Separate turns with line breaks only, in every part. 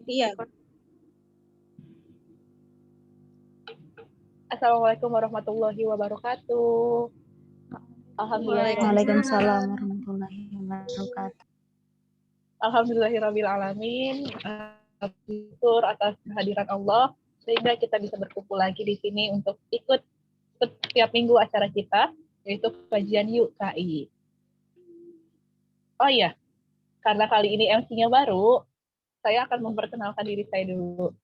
Iya.
Assalamualaikum warahmatullahi wabarakatuh.
Waalaikumsalam warahmatullahi wabarakatuh.
Alhamdulillahirrabbilalamin. Syukur atas kehadiran Allah sehingga kita bisa berkumpul lagi di sini untuk ikut setiap minggu acara kita, yaitu kajian YUKI. Oh iya, karena kali ini MC-nya baru, saya akan memperkenalkan diri saya dulu.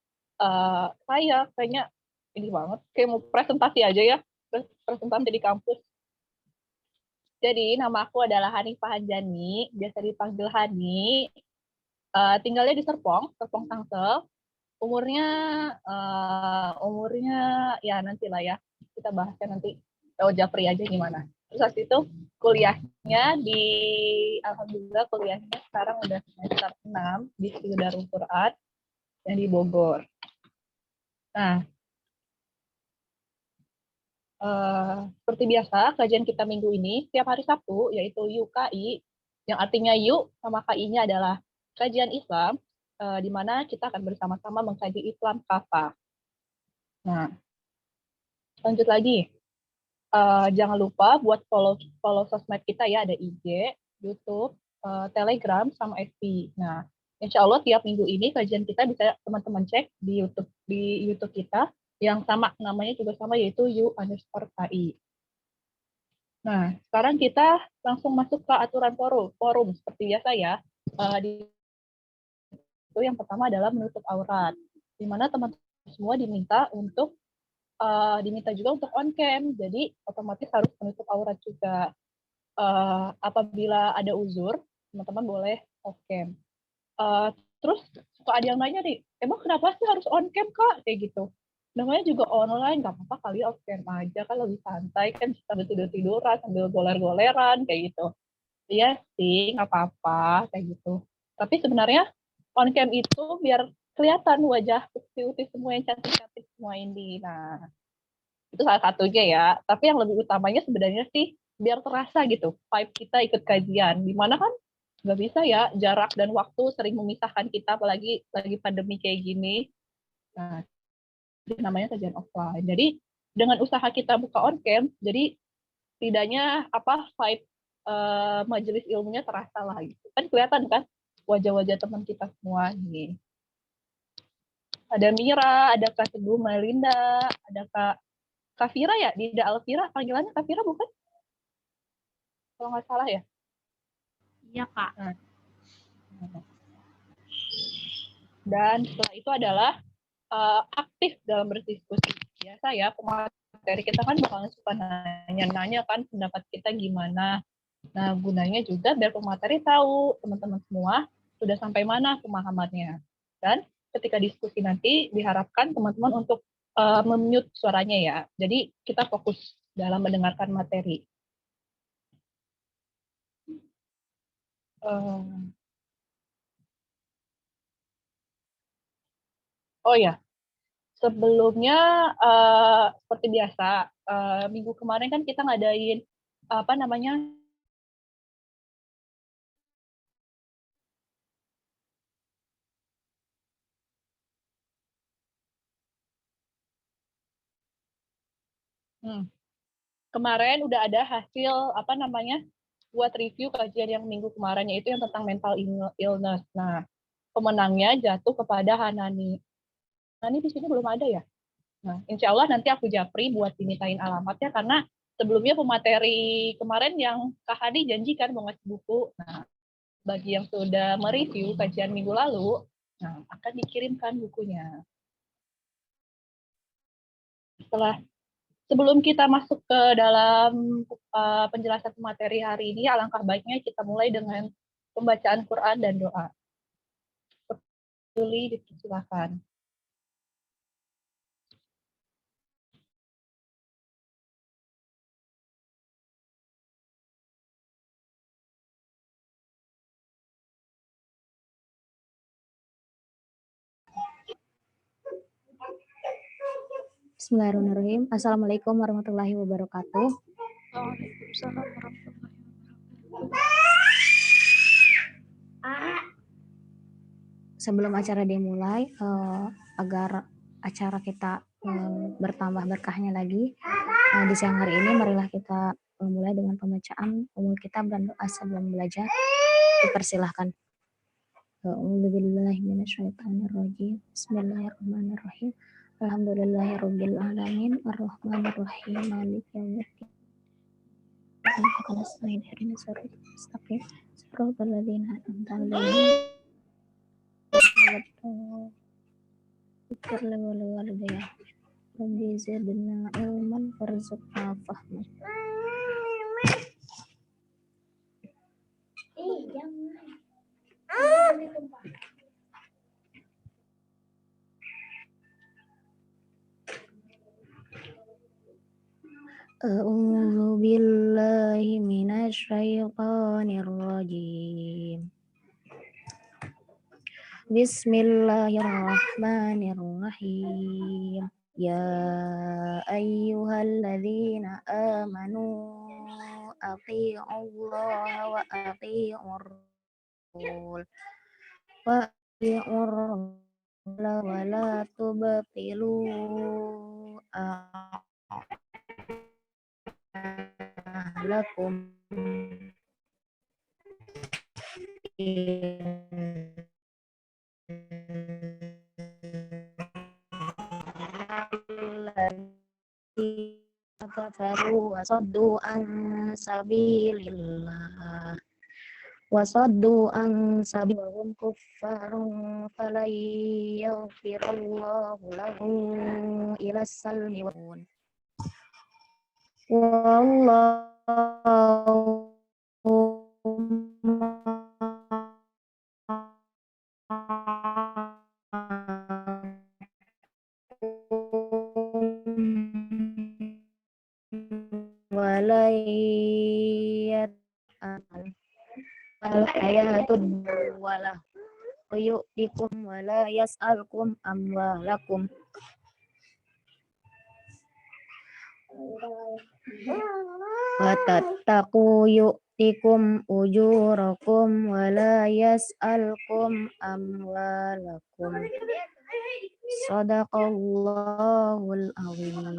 Saya kayaknya ini banget, kayak mau presentasi aja ya, presentasi di kampus. Jadi nama aku adalah Hanifah Hanjani, biasa dipanggil Hani. Tinggalnya di Serpong Tangsel. Umurnya ya nantilah ya, kita bahasnya nanti lewat Japri aja gimana. Terus habis itu kuliahnya alhamdulillah kuliahnya sekarang udah semester 6 di Studio Darul Quran yang di Bogor. Nah, seperti biasa kajian kita minggu ini setiap hari Sabtu yaitu YUKI, yang artinya YU sama KI-nya adalah kajian Islam, di mana kita akan bersama-sama mengkaji Islam kafah. Nah, lanjut lagi. Jangan lupa buat follow sosmed kita ya, ada IG, YouTube, Telegram, sama FB. Nah, insya Allah tiap minggu ini kajian kita bisa teman-teman cek di YouTube kita, yang sama namanya juga sama, yaitu yu_ki. Nah, sekarang kita langsung masuk ke aturan forum seperti biasa ya. Itu yang pertama adalah menutup aurat, di mana teman-teman semua diminta juga untuk on cam, jadi otomatis harus menutup aurat juga. Apabila ada uzur, teman-teman boleh off cam. Terus suka ada yang nanya nih, emang kenapa sih harus on cam Kak? Kayak gitu. Namanya juga online, nggak apa-apa kali off cam aja, kan lebih santai, kan sambil tidur-tiduran, sambil goler-goleran, kayak gitu. Iya sih, nggak apa-apa, kayak gitu. Tapi sebenarnya on cam itu biar kelihatan wajah putih-putih semua yang cantik-cantik semua ini. Nah, itu salah satunya ya. Tapi yang lebih utamanya sebenarnya sih biar terasa gitu vibe kita ikut kajian. Dimana kan nggak bisa ya, jarak dan waktu sering memisahkan kita, apalagi lagi pandemi kayak gini. Nah, itu namanya kajian offline. Jadi dengan usaha kita buka on cam, jadi tidaknya vibe majelis ilmunya terasa lah gitu. Kan kelihatan kan wajah-wajah teman kita semua nih. Ada Mira, ada Kak Teguh Melinda, ada Kak Fira ya, Dida Alvira, panggilannya Kak Fira bukan? Kalau nggak salah ya?
Iya, Kak.
Nah. Dan setelah itu adalah aktif dalam berdiskusi. Biasa ya, pemateri kita kan bakalan suka nanya-nanya kan pendapat kita gimana. Nah, gunanya juga biar pemateri tahu teman-teman semua sudah sampai mana pemahamannya. Dan ketika diskusi nanti diharapkan teman-teman untuk memute suaranya ya. Jadi kita fokus dalam mendengarkan materi. Oh ya, sebelumnya seperti biasa, minggu kemarin kan kita ngadain kemarin udah ada hasil buat review kajian yang minggu kemarin, yaitu yang tentang mental illness. Nah, pemenangnya jatuh kepada Hanani. Hanani di sini belum ada ya? Nah, insya Allah nanti aku japri buat dimintain alamatnya, karena sebelumnya pemateri kemarin yang Kak Hani janjikan mau ngasih buku. Nah, bagi yang sudah mereview kajian minggu lalu, nah, akan dikirimkan bukunya. Sebelum kita masuk ke dalam penjelasan materi hari ini, alangkah baiknya kita mulai dengan pembacaan Quran dan doa. Juli, dipersilakan.
Bismillahirrahmanirrahim. Assalamualaikum warahmatullahi wabarakatuh.
Waalaikumsalam warahmatullahi wabarakatuh.
sebelum acara dimulai, agar acara kita bertambah berkahnya lagi, di siang hari ini marilah kita mulai dengan pembacaan umul kitab dan doa sebelum belajar. Dipersilahkan. A'udzubillahi minasyaitonirrajim. Bismillahirrahmanirrahim. Alhamdulillahirabbil alamin arrahmanirrahim maliki yaumiddin. Iyyaka nasta'in ihdinas siratal mustaqim siratal ladzina an'amta 'alaihim ghairil maghdubi 'alaihim Rabbi zidna ilman warzuqna fahman. A'udzu billahi minasy syaithanir rajim. Bismillahirrahmanirrahim. Ya ayyuhalladzina amanu athi'ullaha wa athi'ur rasul wa athi'ur rasul wa la tubtilu a'malakum. Kafaru wasaddu an sabilillah wasaddu an sabilihum kuffarun falan yaghfirallahu lahum ila salmi wallahu walayat al-hayatud wala yu'tikum wala yas'alkum amwalakum wa tattaqu yu'tikum ujurakum wala yas'alkum amwalakum. Shadaqallahul azim.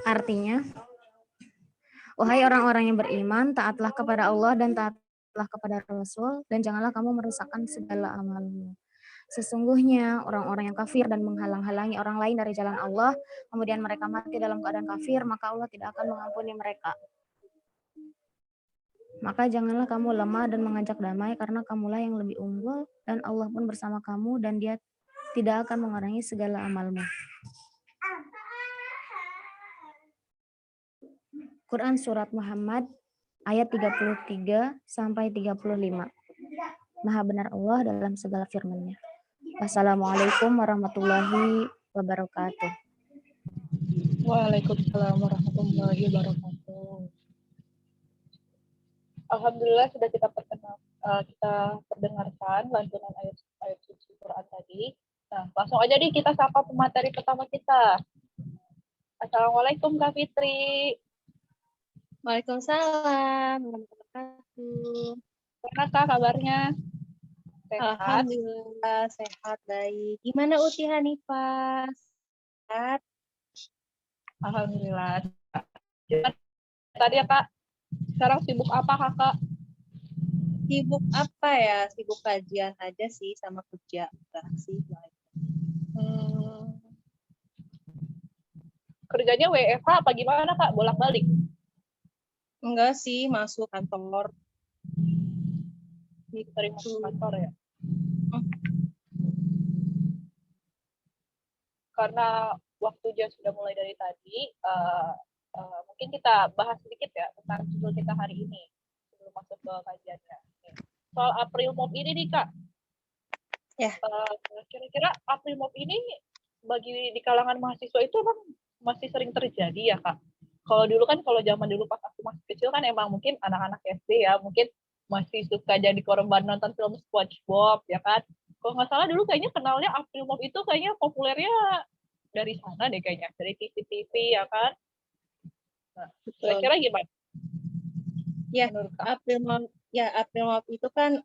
Artinya, wahai orang-orang yang beriman, taatlah kepada Allah dan taatlah kepada Rasul, dan janganlah kamu merusakkan segala amalmu. Sesungguhnya orang-orang yang kafir dan menghalang-halangi orang lain dari jalan Allah, kemudian mereka mati dalam keadaan kafir, maka Allah tidak akan mengampuni mereka. Maka janganlah kamu lemah dan mengajak damai, karena kamulah yang lebih unggul, dan Allah pun bersama kamu, dan Dia tidak akan mengurangi segala amalmu. Quran Surat Muhammad ayat 33 sampai 35. Maha benar Allah dalam segala firman-Nya. Wassalamualaikum warahmatullahi wabarakatuh.
Waalaikumsalam warahmatullahi wabarakatuh. Alhamdulillah sudah kita perdengarkan lantunan ayat suci Quran tadi. Nah, langsung aja nih kita sapa pemateri pertama kita. Assalamualaikum Kak Fitri.
Waalaikumsalam warahmatullahi wabarakatuh.
Gimana Kak kabarnya? Sehat?
Alhamdulillah sehat baik. Gimana Uti Hanifah? Sehat?
Alhamdulillah. Tadi ya Kak, sekarang sibuk apa Kakak?
Sibuk apa ya? Sibuk kajian aja sih sama kerja. Enggak sih.
Kerjanya WFH apa gimana Kak? Bolak-balik?
Enggak sih, masuk kantor.
Sering masuk kantor ya? Karena waktunya sudah mulai dari tadi, mungkin kita bahas sedikit ya tentang judul kita hari ini sebelum masuk ke kajiannya. Soal April Mop ini nih Kak.
Ya.
Kira-kira April Mop ini bagi di kalangan mahasiswa itu emang masih sering terjadi ya Kak? Kalau dulu kan, kalau zaman dulu pas aku masih kecil kan emang mungkin anak-anak SD ya, mungkin masih suka jadi korban nonton film SpongeBob ya kan. Kalau nggak salah dulu kayaknya kenalnya April Mop itu kayaknya populernya dari sana deh kayaknya, dari TV-TV ya kan. Nah, kira-kira gimana?
Ya,
menurut kamu?
April Mop itu kan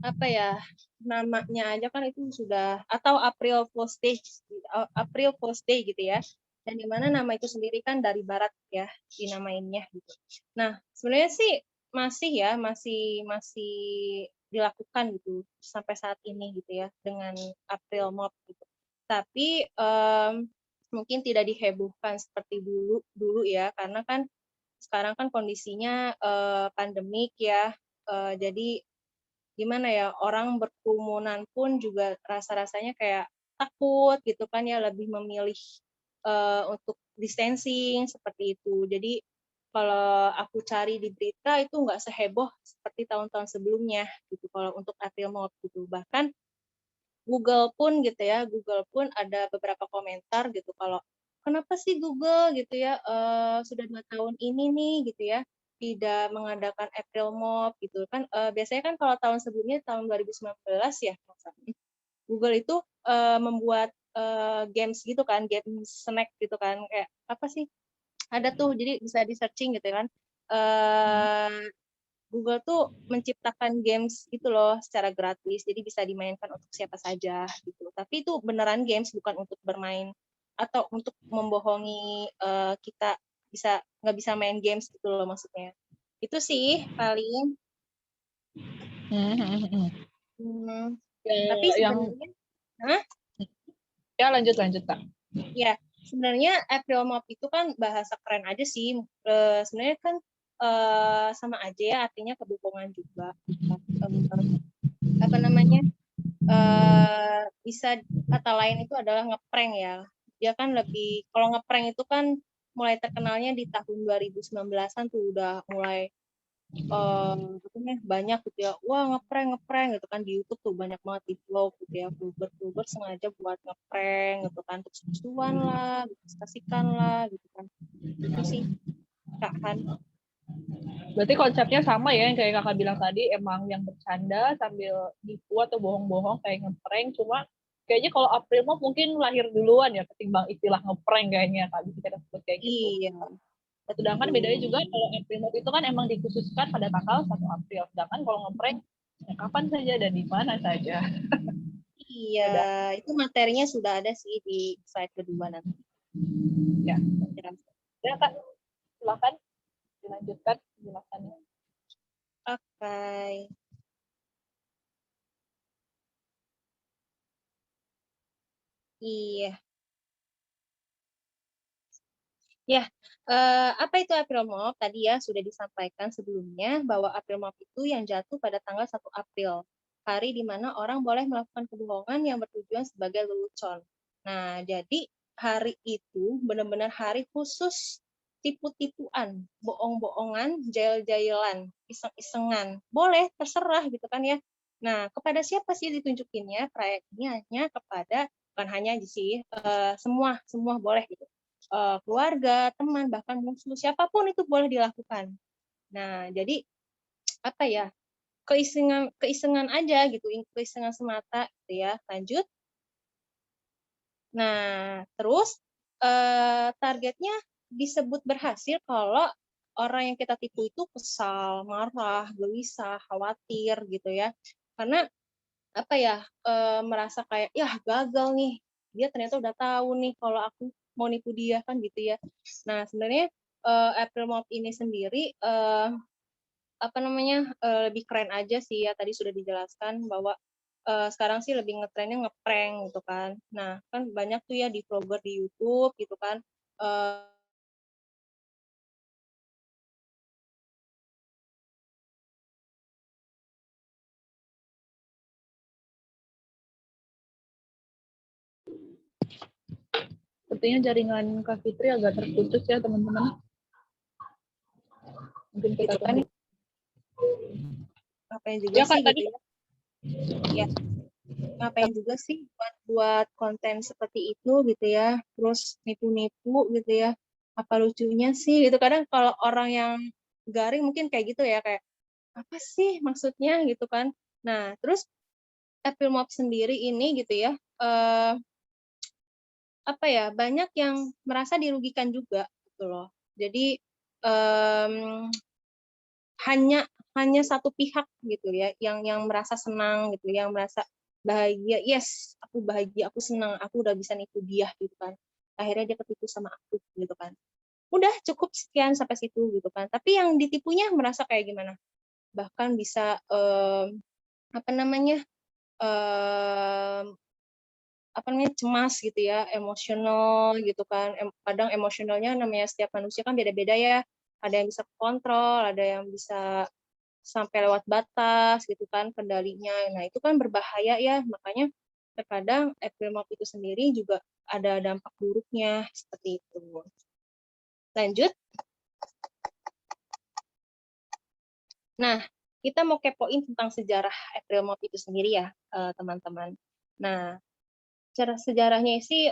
apa ya, namanya aja kan itu sudah, atau April Fool's Day gitu ya. Dan dimana nama itu sendiri kan dari barat ya dinamainnya gitu. Nah, sebenarnya sih masih dilakukan gitu sampai saat ini gitu ya dengan April Mop gitu. Tapi mungkin tidak dihebohkan seperti dulu ya, karena kan sekarang kan kondisinya pandemik ya. Jadi gimana ya, orang berkerumunan pun juga rasa-rasanya kayak takut gitu kan ya, lebih memilih untuk distancing seperti itu. Jadi kalau aku cari di berita itu nggak seheboh seperti tahun-tahun sebelumnya gitu kalau untuk April Mop gitu. Bahkan Google pun gitu ya, Google pun ada beberapa komentar gitu kalau kenapa sih Google gitu ya, sudah 2 tahun ini nih gitu ya tidak mengadakan April Mop gitu kan. Biasanya kan kalau tahun sebelumnya tahun 2019 ya Google itu membuat games gitu kan, game snack gitu kan, kayak apa sih, ada tuh jadi bisa di searching gitu kan. Google tuh menciptakan games gitu loh secara gratis, jadi bisa dimainkan untuk siapa saja gitu. Tapi itu beneran games, bukan untuk bermain atau untuk membohongi kita nggak bisa main games gitu loh maksudnya. Itu sih paling. Tapi
yang
sebenarnya,
ya lanjut Kak.
ya sebenarnya April Mop itu kan bahasa keren aja sih. Sebenarnya kan sama aja ya, artinya kebohongan juga. Apa namanya? Bisa kata lain itu adalah ngeprank ya. Dia kan lebih, kalau ngeprank itu kan mulai terkenalnya di tahun 2019-an tuh udah mulai banyak gitu ya. Wah, ngeprank gitu kan di YouTube tuh banyak banget di vlog gitu ya. Vlogger sengaja buat ngeprank gitu kan, terus sesuan lah, kasihkan lah gitu kan. Itu sih Kak Han.
Berarti konsepnya sama ya yang kayak kakak bilang tadi, emang yang bercanda sambil nipu atau bohong-bohong kayak ngeprank. Cuma kayaknya kalau April Mop mungkin lahir duluan ya ketimbang istilah ngeprank kayaknya kak, bisa kita sebut kayak gitu.
Iya.
Sedangkan bedanya juga kalau April Mop itu kan emang dikhususkan pada tanggal 1 April. Sedangkan kalau ngeprank ya kapan saja dan di mana saja.
Iya, itu materinya sudah ada sih di slide kedua nanti.
Ya. Ya kak, silakan dilanjutkan penjelasannya.
Oke. Iya. Ya, apa itu April Mop? Tadi ya sudah disampaikan sebelumnya bahwa April Mop itu yang jatuh pada tanggal 1 April, hari di mana orang boleh melakukan kebohongan yang bertujuan sebagai lelucon. Nah, jadi hari itu benar-benar hari khusus tipu-tipuan, bohong-bohongan, jail-jailan, iseng-isengan. Boleh, terserah gitu kan ya. Nah, kepada siapa sih ditunjukinnya? Proyek ini hanya kepada, bukan hanya sih, semua boleh gitu. Keluarga, teman, bahkan musuh, siapapun itu boleh dilakukan. Nah, jadi apa ya, keisengan aja gitu, keisengan semata gitu ya. Lanjut. Nah, terus targetnya disebut berhasil kalau orang yang kita tipu itu kesal, marah, gelisah, khawatir gitu ya. Karena apa ya, merasa kayak ya gagal nih, dia ternyata udah tahu nih kalau aku mau nipu dia kan gitu ya. Nah, sebenarnya April Mop ini sendiri apa namanya, lebih keren aja sih ya, tadi sudah dijelaskan bahwa sekarang sih lebih ngetrennya ngeprank gitu kan. Nah, kan banyak tuh ya di vlogger di YouTube gitu kan.
Sepertinya jaringan Kak Fitri agak terputus ya teman-teman. Mungkin kita
gitu kan.
tunggu.
Ngapain juga
Ya, Kak,
sih
tadi.
gitu ya. Ya. Ngapain juga sih buat konten seperti itu gitu ya. Terus nipu-nipu gitu ya. Apa lucunya sih gitu. Kadang kalau orang yang garing mungkin kayak gitu ya, kayak apa sih maksudnya gitu kan. Nah, terus April Mop sendiri ini gitu ya, apa ya, banyak yang merasa dirugikan juga gitu loh. Jadi, mmm, hanya hanya satu pihak gitu ya yang merasa senang gitu, yang merasa bahagia, "Yes, aku bahagia, aku senang, aku udah bisa nipu dia," gitu kan. Akhirnya dia ketipu sama aku gitu kan. Udah cukup sekian sampai situ gitu kan. Tapi yang ditipunya merasa kayak gimana? Bahkan bisa, apa namanya, mmm, apa namanya, cemas gitu ya, emosional gitu kan, kadang emosionalnya namanya setiap manusia kan beda-beda ya, ada yang bisa kontrol, ada yang bisa sampai lewat batas gitu kan kendalinya. Nah, itu kan berbahaya ya, makanya terkadang April Mop itu sendiri juga ada dampak buruknya, seperti itu. Lanjut. Nah, kita mau kepoin tentang sejarah April Mop itu sendiri ya, teman-teman. Nah, sejarahnya sih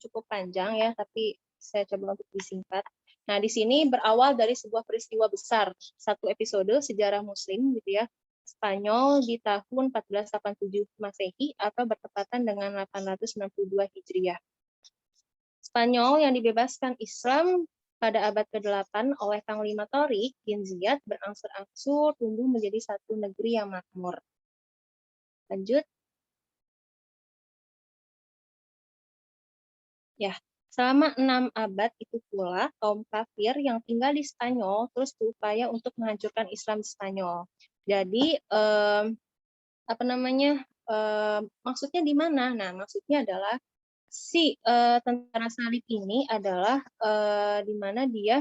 cukup panjang ya, tapi saya coba untuk disingkat. Nah, di sini berawal dari sebuah peristiwa besar, satu episode sejarah Muslim gitu ya, Spanyol di tahun 1487 Masehi atau bertepatan dengan 892 Hijriah. Spanyol yang dibebaskan Islam pada abad ke-8 oleh Panglima Torik, Bin Ziyad, berangsur-angsur tumbuh menjadi satu negeri yang makmur. Lanjut. Ya, selama 6 abad itu pula, kaum kafir yang tinggal di Spanyol terus berupaya untuk menghancurkan Islam di Spanyol. Jadi, apa namanya, maksudnya di mana? Nah, maksudnya adalah si tentara salib ini adalah di mana dia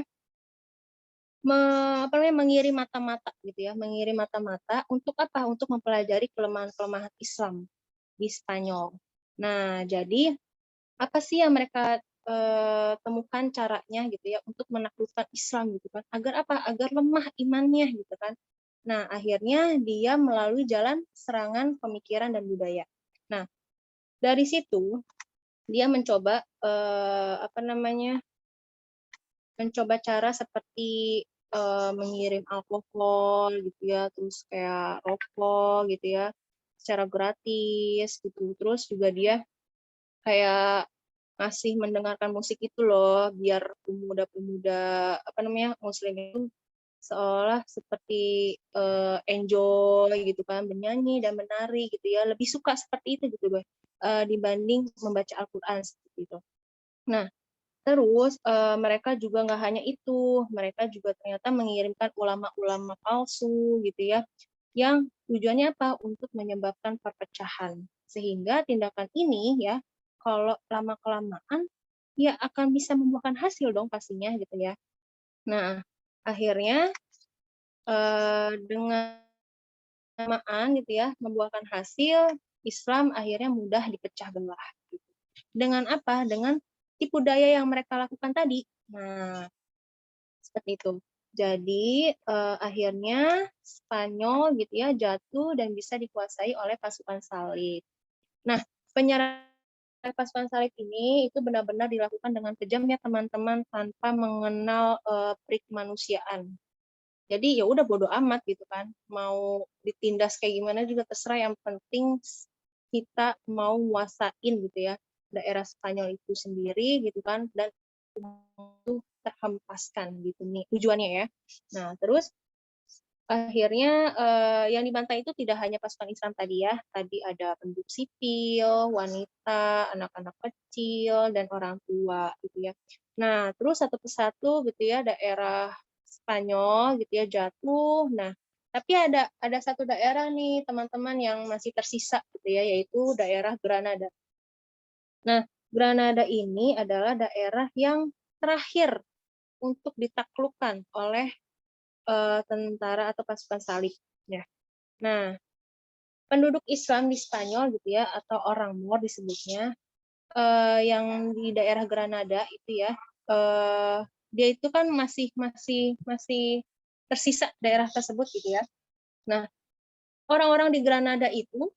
apa namanya, mengirim mata-mata gitu ya, mengirim mata-mata untuk apa? Untuk mempelajari kelemahan-kelemahan Islam di Spanyol. Nah, jadi apa sih yang mereka temukan caranya gitu ya untuk menaklukkan Islam gitu kan? Agar apa? Agar lemah imannya gitu kan. Nah, akhirnya dia melalui jalan serangan pemikiran dan budaya. Nah, dari situ dia mencoba apa namanya? Mencoba cara seperti mengirim alkohol gitu ya, terus kayak rokok gitu ya, secara gratis gitu. Terus juga dia kayak ngasih mendengarkan musik itu loh, biar pemuda-pemuda apa namanya Muslim itu seolah seperti enjoy gitu kan, bernyanyi dan menari gitu ya, lebih suka seperti itu gitu loh, dibanding membaca Al-Quran seperti itu. Nah, terus mereka juga nggak hanya itu, mereka juga ternyata mengirimkan ulama-ulama palsu gitu ya, yang tujuannya apa? Untuk menyebabkan perpecahan. Sehingga tindakan ini ya, kalau lama-kelamaan ya akan bisa membuahkan hasil dong pastinya gitu ya. Nah, akhirnya dengan kesamaan gitu ya, membuahkan hasil, Islam akhirnya mudah dipecah belah. Gitu. Dengan apa? Dengan tipu daya yang mereka lakukan tadi. Nah, seperti itu. Jadi akhirnya Spanyol gitu ya jatuh dan bisa dikuasai oleh pasukan salib. Nah, penyerangan pasukan salib ini itu benar-benar dilakukan dengan kejam ya teman-teman, tanpa mengenal peri kemanusiaan. Jadi ya udah bodo amat gitu kan, mau ditindas kayak gimana juga terserah, yang penting kita mau nguasain gitu ya daerah Spanyol itu sendiri gitu kan, dan itu terhempaskan gitu nih tujuannya ya. Nah, terus akhirnya yang dibantai itu tidak hanya pasukan Islam tadi ya, tadi ada penduduk sipil, wanita, anak-anak kecil, dan orang tua gitu ya. Nah, terus satu persatu gitu ya daerah Spanyol gitu ya jatuh. Nah, tapi ada satu daerah nih teman-teman yang masih tersisa gitu ya, yaitu daerah Granada. Nah, Granada ini adalah daerah yang terakhir untuk ditaklukkan oleh tentara atau pasukan salib ya. Nah, penduduk Islam di Spanyol gitu ya atau orang Moor disebutnya, yang di daerah Granada itu ya, dia itu kan masih tersisa daerah tersebut gitu ya. Nah, orang-orang di Granada itu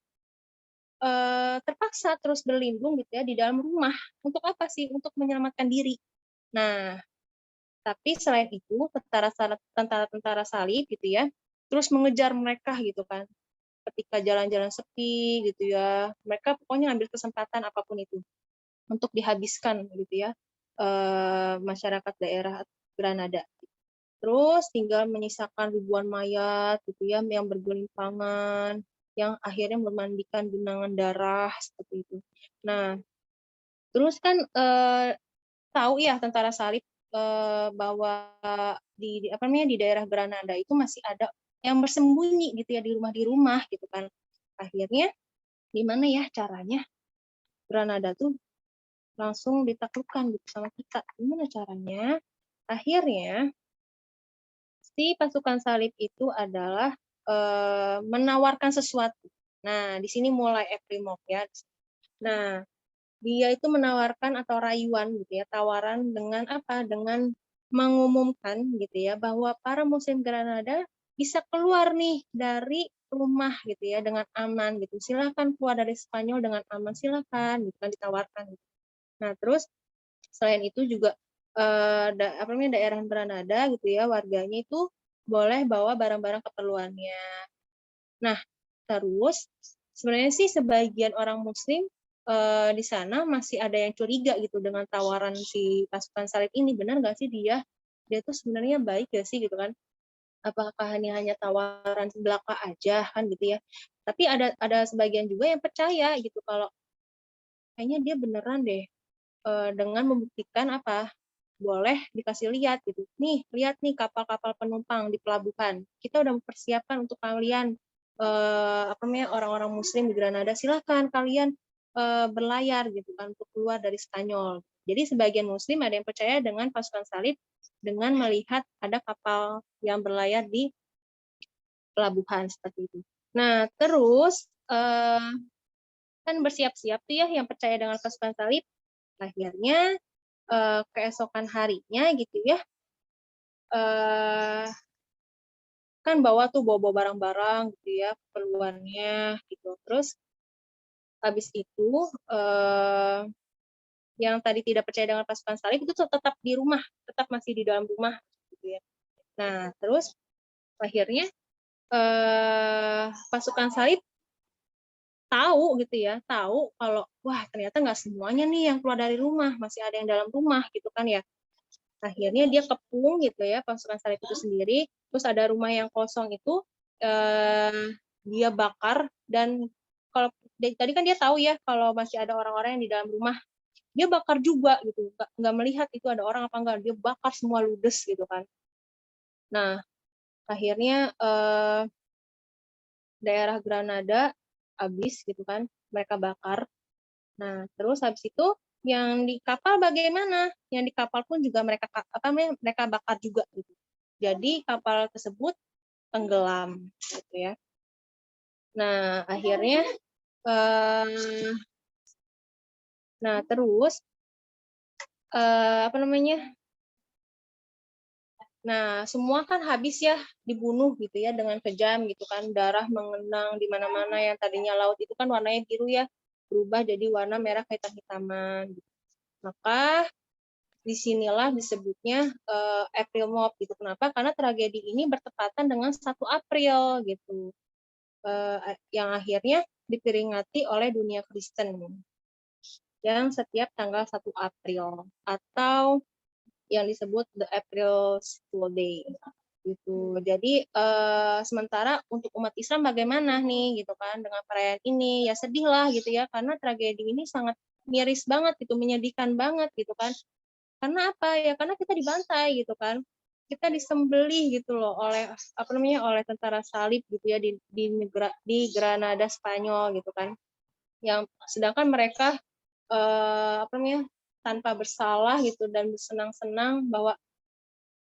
terpaksa terus berlindung gitu ya di dalam rumah. Untuk apa sih? Untuk menyelamatkan diri. Nah, Tapi selain itu tentara-tentara salib gitu ya, terus mengejar mereka gitu kan. Ketika jalan-jalan sepi gitu ya, mereka pokoknya ambil kesempatan apapun itu untuk dihabiskan gitu ya, masyarakat daerah Granada. Terus tinggal menyisakan ribuan mayat gitu ya yang bergelimpangan, yang akhirnya memandikan genangan darah seperti itu. Nah, terus kan tahu ya tentara salib bahwa apa namanya di daerah Granada itu masih ada yang bersembunyi gitu ya di rumah gitu kan. Akhirnya gimana ya caranya Granada tuh langsung ditaklukkan gitu sama kita. Gimana caranya? Akhirnya si pasukan salib itu adalah menawarkan sesuatu. Nah, di sini mulai April Mop ya. Nah, dia itu menawarkan atau rayuan gitu ya, tawaran dengan apa? Dengan mengumumkan gitu ya bahwa para muslim Granada bisa keluar nih dari rumah gitu ya dengan aman gitu. Silakan keluar dari Spanyol dengan aman, silakan gitu kan ditawarkan. Nah, terus selain itu juga apa namanya daerah Granada gitu ya, warganya itu boleh bawa barang-barang keperluannya. Nah, terus sebenarnya sih sebagian orang muslim di sana masih ada yang curiga gitu dengan tawaran si pasukan salib ini. Benar nggak sih dia tuh sebenarnya baik gak sih gitu kan? Apakah hanya tawaran belaka aja kan gitu ya? Tapi ada sebagian juga yang percaya gitu kalau kayaknya dia beneran deh dengan membuktikan apa? Boleh dikasih lihat gitu. Nih, lihat nih kapal-kapal penumpang di pelabuhan. Kita udah mempersiapkan untuk kalian apa namanya orang-orang muslim di Granada, silakan kalian berlayar gitu kan untuk keluar dari Spanyol. Jadi sebagian muslim ada yang percaya dengan pasukan salib dengan melihat ada kapal yang berlayar di pelabuhan seperti itu. Nah, terus kan bersiap-siap tuh ya yang percaya dengan pasukan salib akhirnya keesokan harinya gitu ya kan bawa barang-barang gitu ya keperluannya gitu. Terus habis itu yang tadi tidak percaya dengan pasukan salib itu tetap di rumah, tetap masih di dalam rumah gitu ya. Nah, terus akhirnya pasukan salib tahu gitu ya, tahu kalau wah ternyata nggak semuanya nih yang keluar dari rumah, masih ada yang dalam rumah gitu kan ya. Akhirnya dia kepung gitu ya pasukan salib itu sendiri, terus ada rumah yang kosong itu dia bakar dan kalau tadi kan dia tahu ya kalau masih ada orang-orang yang di dalam rumah, dia bakar juga gitu, nggak melihat itu ada orang apa enggak, dia bakar semua ludes gitu kan. Nah, akhirnya daerah Granada habis gitu kan, mereka bakar. Nah, terus habis itu yang di kapal bagaimana? Yang di kapal pun juga mereka bakar juga gitu. Jadi kapal tersebut tenggelam gitu ya. Nah, akhirnya nah terus apa namanya? Nah, semua kan habis ya dibunuh gitu ya dengan kejam gitu kan. Darah mengenang di mana-mana yang tadinya laut itu kan warnanya biru ya, berubah jadi warna merah kehitam-hitaman. Maka disinilah disebutnya April Mop gitu. Kenapa? Karena tragedi ini bertepatan dengan 1 April gitu. Yang akhirnya diperingati oleh dunia Kristen yang setiap tanggal 1 April atau yang disebut The April Fool Day gitu. Jadi sementara untuk umat Islam bagaimana nih gitu kan dengan perayaan ini ya sedih lah gitu ya karena tragedi ini sangat miris banget gitu, menyedihkan banget gitu kan. Karena apa ya? Karena kita dibantai gitu kan. Kita disembelih gitu loh oleh apa namanya oleh tentara salib gitu ya di Granada Spanyol gitu kan. Yang sedangkan mereka apa namanya tanpa bersalah gitu dan bersenang-senang bahwa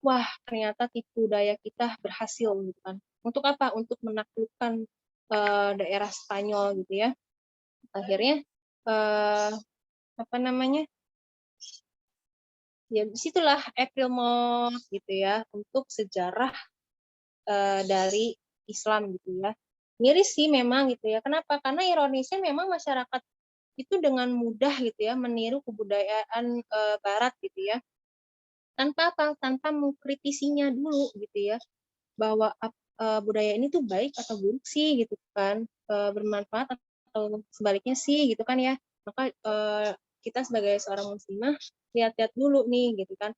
wah ternyata tipu daya kita berhasil gitu kan. Untuk apa? Untuk menaklukkan daerah Spanyol gitu ya. Akhirnya apa namanya? Ya disitulah April Mop gitu ya untuk sejarah dari Islam gitu ya. Miris sih memang gitu ya. Kenapa? Karena ironisnya memang masyarakat itu dengan mudah gitu ya meniru kebudayaan Barat gitu ya. tanpa apa? Tanpa mengkritisinya dulu gitu ya, bahwa budaya ini tuh baik atau buruk sih gitu kan, bermanfaat atau sebaliknya sih gitu kan ya. Maka kita sebagai seorang muslimah lihat-lihat dulu nih gitu kan,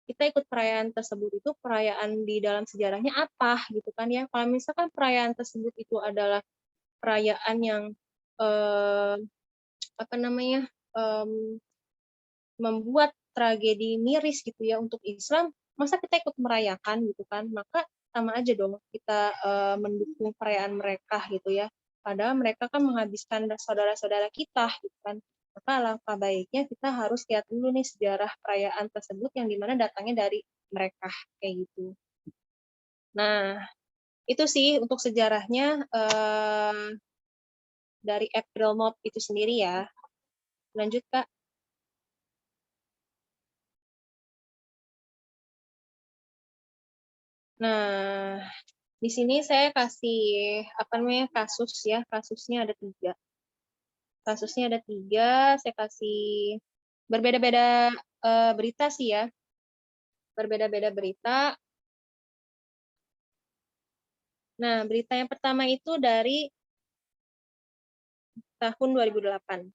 kita ikut perayaan tersebut itu perayaan di dalam sejarahnya apa gitu kan ya. Kalau misalkan perayaan tersebut itu adalah perayaan yang eh, apa namanya, membuat tragedi miris gitu ya untuk Islam, masa kita ikut merayakan gitu kan? Maka sama aja dong kita mendukung perayaan mereka gitu ya. Padahal mereka kan menghabiskan saudara-saudara kita gitu kan. Maka alangkah baiknya kita harus lihat dulu nih sejarah perayaan tersebut yang dimana datangnya dari mereka kayak gitu. Nah, itu sih untuk sejarahnya dari April Mop itu sendiri ya. Lanjut Kak. Nah, di sini saya kasih apa namanya kasus ya, kasusnya ada 3. Kasusnya ada 3, saya kasih berbeda-beda berita sih ya, berbeda-beda berita. Nah, berita yang pertama itu dari tahun 2008.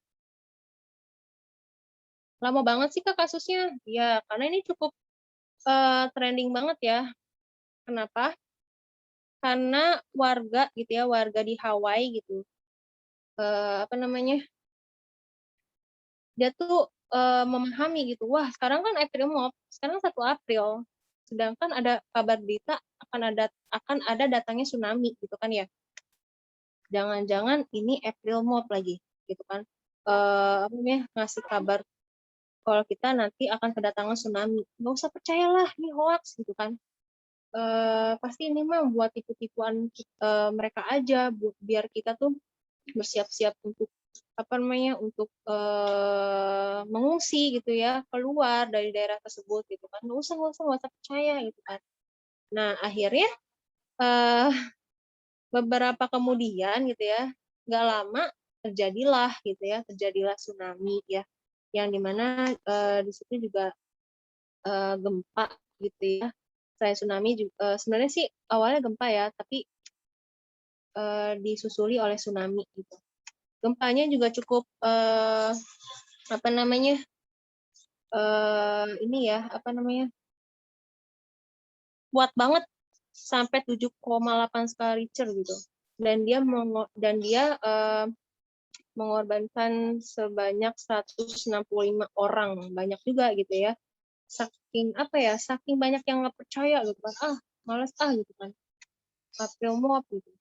Lama banget sih Kak kasusnya. Ya, karena ini cukup trending banget ya. Kenapa? Karena warga gitu ya, warga di Hawaii gitu. Apa namanya? Dia tuh memahami gitu, wah sekarang kan April Mop, sekarang 1 April, sedangkan ada kabar berita akan ada datangnya tsunami gitu kan ya. Jangan-jangan ini April Mop lagi gitu kan. Apa namanya, ngasih kabar kalau kita nanti akan kedatangan tsunami. Nggak usah percayalah, ini hoax gitu kan. Pasti ini mah buat tipu-tipuan mereka aja, biar kita tuh bersiap-siap untuk apa namanya untuk mengungsi gitu ya keluar dari daerah tersebut gitu kan, nggak usah percaya gitu kan. Nah akhirnya eh, beberapa kemudian gitu ya, nggak lama terjadilah tsunami ya, yang dimana di situ juga gempa gitu ya. Selain tsunami juga sebenarnya sih awalnya gempa ya, tapi disusuli oleh tsunami gitu. Gempanya juga cukup apa namanya ini ya apa namanya kuat banget sampai 7,8 skala Richter gitu, dan dia mengorbankan sebanyak 165 orang, banyak juga gitu ya, saking banyak yang nggak percaya gitu kan, malas gitu kan, April Mop gitu.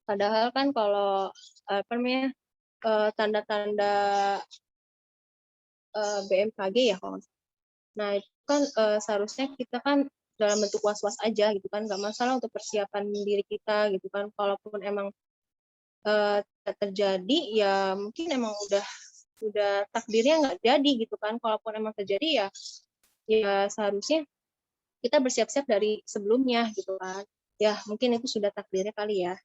Padahal kan kalau apa namanya tanda-tanda BMKG ya kalau nggak salah. Nah itu kan seharusnya kita kan dalam bentuk was-was aja gitu kan, nggak masalah untuk persiapan diri kita gitu kan. Kalaupun emang tidak terjadi ya mungkin emang udah takdirnya nggak jadi gitu kan. Kalaupun emang terjadi ya seharusnya kita bersiap-siap dari sebelumnya gitu kan. Ya mungkin itu sudah takdirnya kali ya.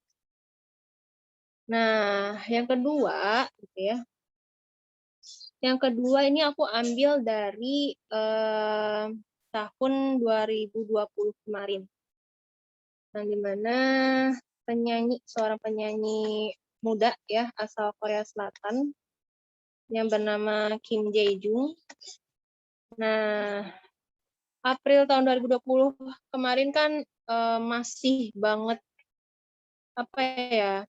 Nah yang kedua gitu ya. Yang kedua ini aku ambil dari tahun 2020 kemarin. Yang dimana seorang penyanyi muda ya asal Korea Selatan yang bernama Kim Jae Jung. Nah, April tahun 2020 kemarin kan masih banget apa ya?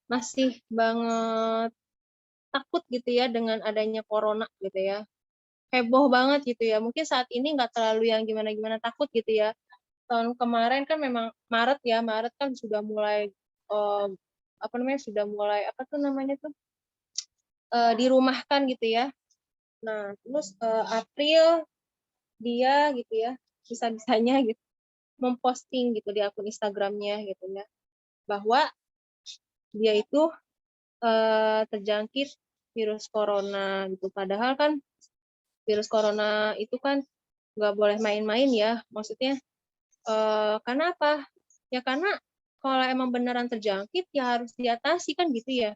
Masih banget takut gitu ya dengan adanya corona gitu ya. Heboh banget gitu ya. Mungkin saat ini nggak terlalu yang gimana-gimana takut gitu ya. Tahun kemarin kan memang Maret kan sudah mulai apa namanya sudah mulai apa tuh namanya tuh dirumahkan gitu ya. Nah terus April dia gitu ya bisa-bisanya gitu memposting gitu di akun Instagramnya gitu ya bahwa dia itu terjangkit virus corona gitu. Padahal kan virus corona itu kan nggak boleh main-main ya. Maksudnya karena apa? Ya karena kalau emang beneran terjangkit ya harus diatasi kan gitu ya.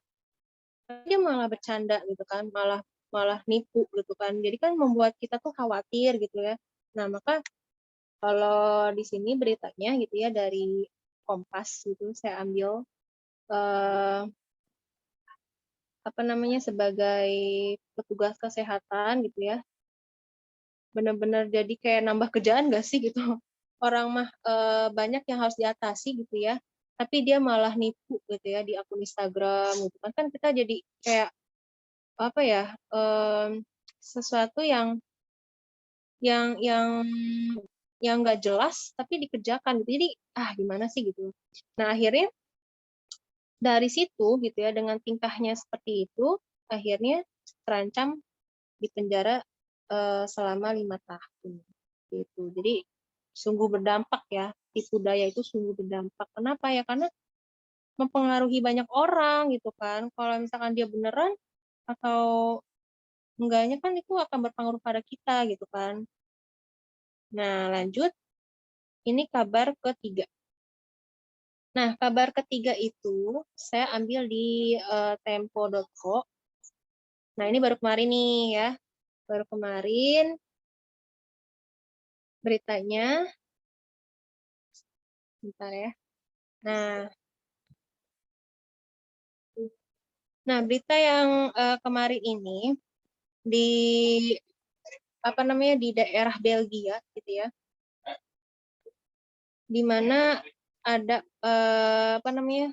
Dia malah bercanda gitu kan, malah malah nipu gitu kan. Jadi kan membuat kita tuh khawatir gitu ya. Nah, maka kalau di sini beritanya gitu ya dari Kompas gitu saya ambil eh, apa namanya sebagai petugas kesehatan gitu ya. Benar-benar jadi kayak nambah kerjaan gak sih gitu. Orang mah banyak yang harus diatasi gitu ya. Tapi dia malah nipu gitu ya di akun Instagram gitu kan. Kan kita jadi kayak apa ya sesuatu yang yang yang nggak jelas tapi dikerjakan gitu. Jadi gimana sih gitu. Nah, akhirnya dari situ gitu ya dengan tingkahnya seperti itu akhirnya terancam di penjara selama 5 tahun gitu. Jadi sungguh berdampak ya, tipu daya itu sungguh berdampak. Kenapa ya? Karena mempengaruhi banyak orang gitu kan. Kalau misalkan dia beneran atau enggaknya kan itu akan berpengaruh pada kita gitu kan. Nah, lanjut, ini kabar ketiga. Nah, kabar ketiga itu saya ambil di tempo.co. Nah, ini baru kemarin nih ya. Baru kemarin beritanya. Bentar ya. Nah, berita yang kemarin ini di apa namanya di daerah Belgia gitu ya, di mana ada apa namanya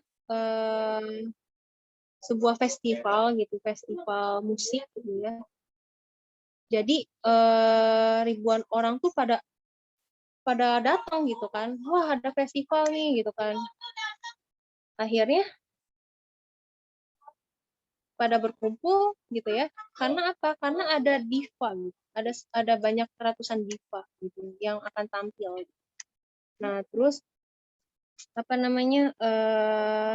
sebuah festival gitu, festival musik gitu ya. Jadi ribuan orang tuh pada datang gitu kan, wah ada festival nih gitu kan. Akhirnya pada berkumpul gitu ya. Karena apa? Karena ada diva gitu. Ada banyak ratusan diva gitu yang akan tampil. Nah, terus apa namanya?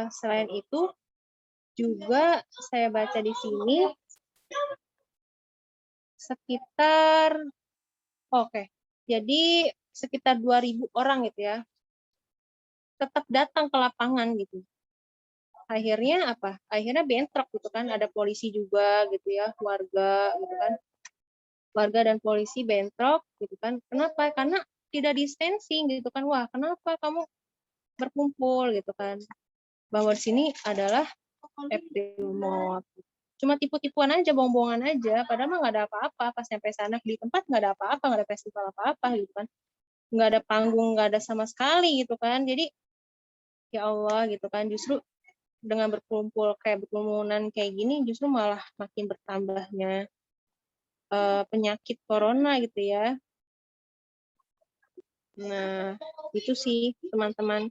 Selain itu juga saya baca di sini sekitar oke. Jadi sekitar 2.000 orang gitu ya. Tetap datang ke lapangan gitu. Akhirnya apa? Akhirnya bentrok gitu kan, ada polisi juga gitu ya, warga gitu kan. Warga dan polisi bentrok gitu kan. Kenapa? Karena tidak distancing gitu kan. Wah, kenapa kamu berkumpul gitu kan. Bahwa di sini adalah April Mop. Cuma tipu-tipuan aja, bohong-bohongan aja. Padahal mah nggak ada apa-apa. Pas sampai sana di tempat nggak ada apa-apa, nggak ada festival apa-apa gitu kan. Nggak ada panggung, nggak ada sama sekali gitu kan. Jadi ya Allah gitu kan. Justru dengan berkumpul kayak berkerumunan kayak gini justru malah makin bertambahnya penyakit corona gitu ya. Nah, itu sih teman-teman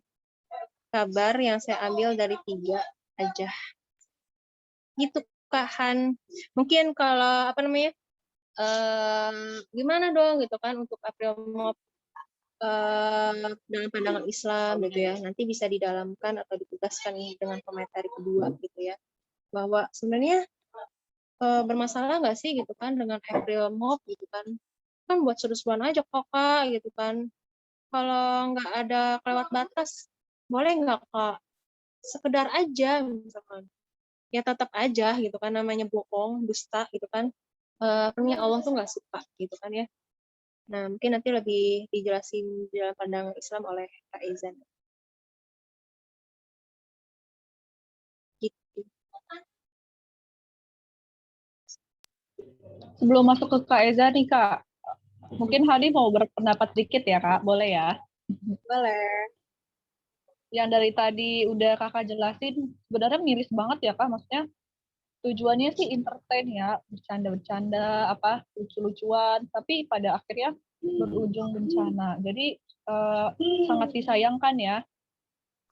kabar yang saya ambil dari 3 aja. Gitu Kak Han. Mungkin kalau apa namanya gimana dong gitu kan untuk April Mop dengan pandangan Islam gitu ya. Nanti bisa didalamkan atau ditugaskan dengan komentar kedua gitu ya. Bahwa sebenarnya bermasalah nggak sih gitu kan dengan April Mop gitu kan. Kan buat seru-seruan aja kok Kak gitu kan. Kalau nggak ada kelewat batas, boleh nggak Kak? Sekedar aja misalkan. Ya tetap aja gitu kan namanya bohong, dusta gitu kan. Namanya Allah tuh nggak suka gitu kan ya. Nah, mungkin nanti lebih dijelasin di dalam pandangan Islam oleh Kak Izan. Gitu.
Sebelum masuk ke Kak Eza nih Kak, mungkin Hadi mau berpendapat dikit ya Kak, boleh ya?
Boleh.
Yang dari tadi udah Kakak jelasin, sebenarnya miris banget ya Kak, maksudnya tujuannya sih entertain ya, bercanda-bercanda, apa lucu-lucuan, tapi pada akhirnya berujung bencana. Jadi sangat disayangkan ya,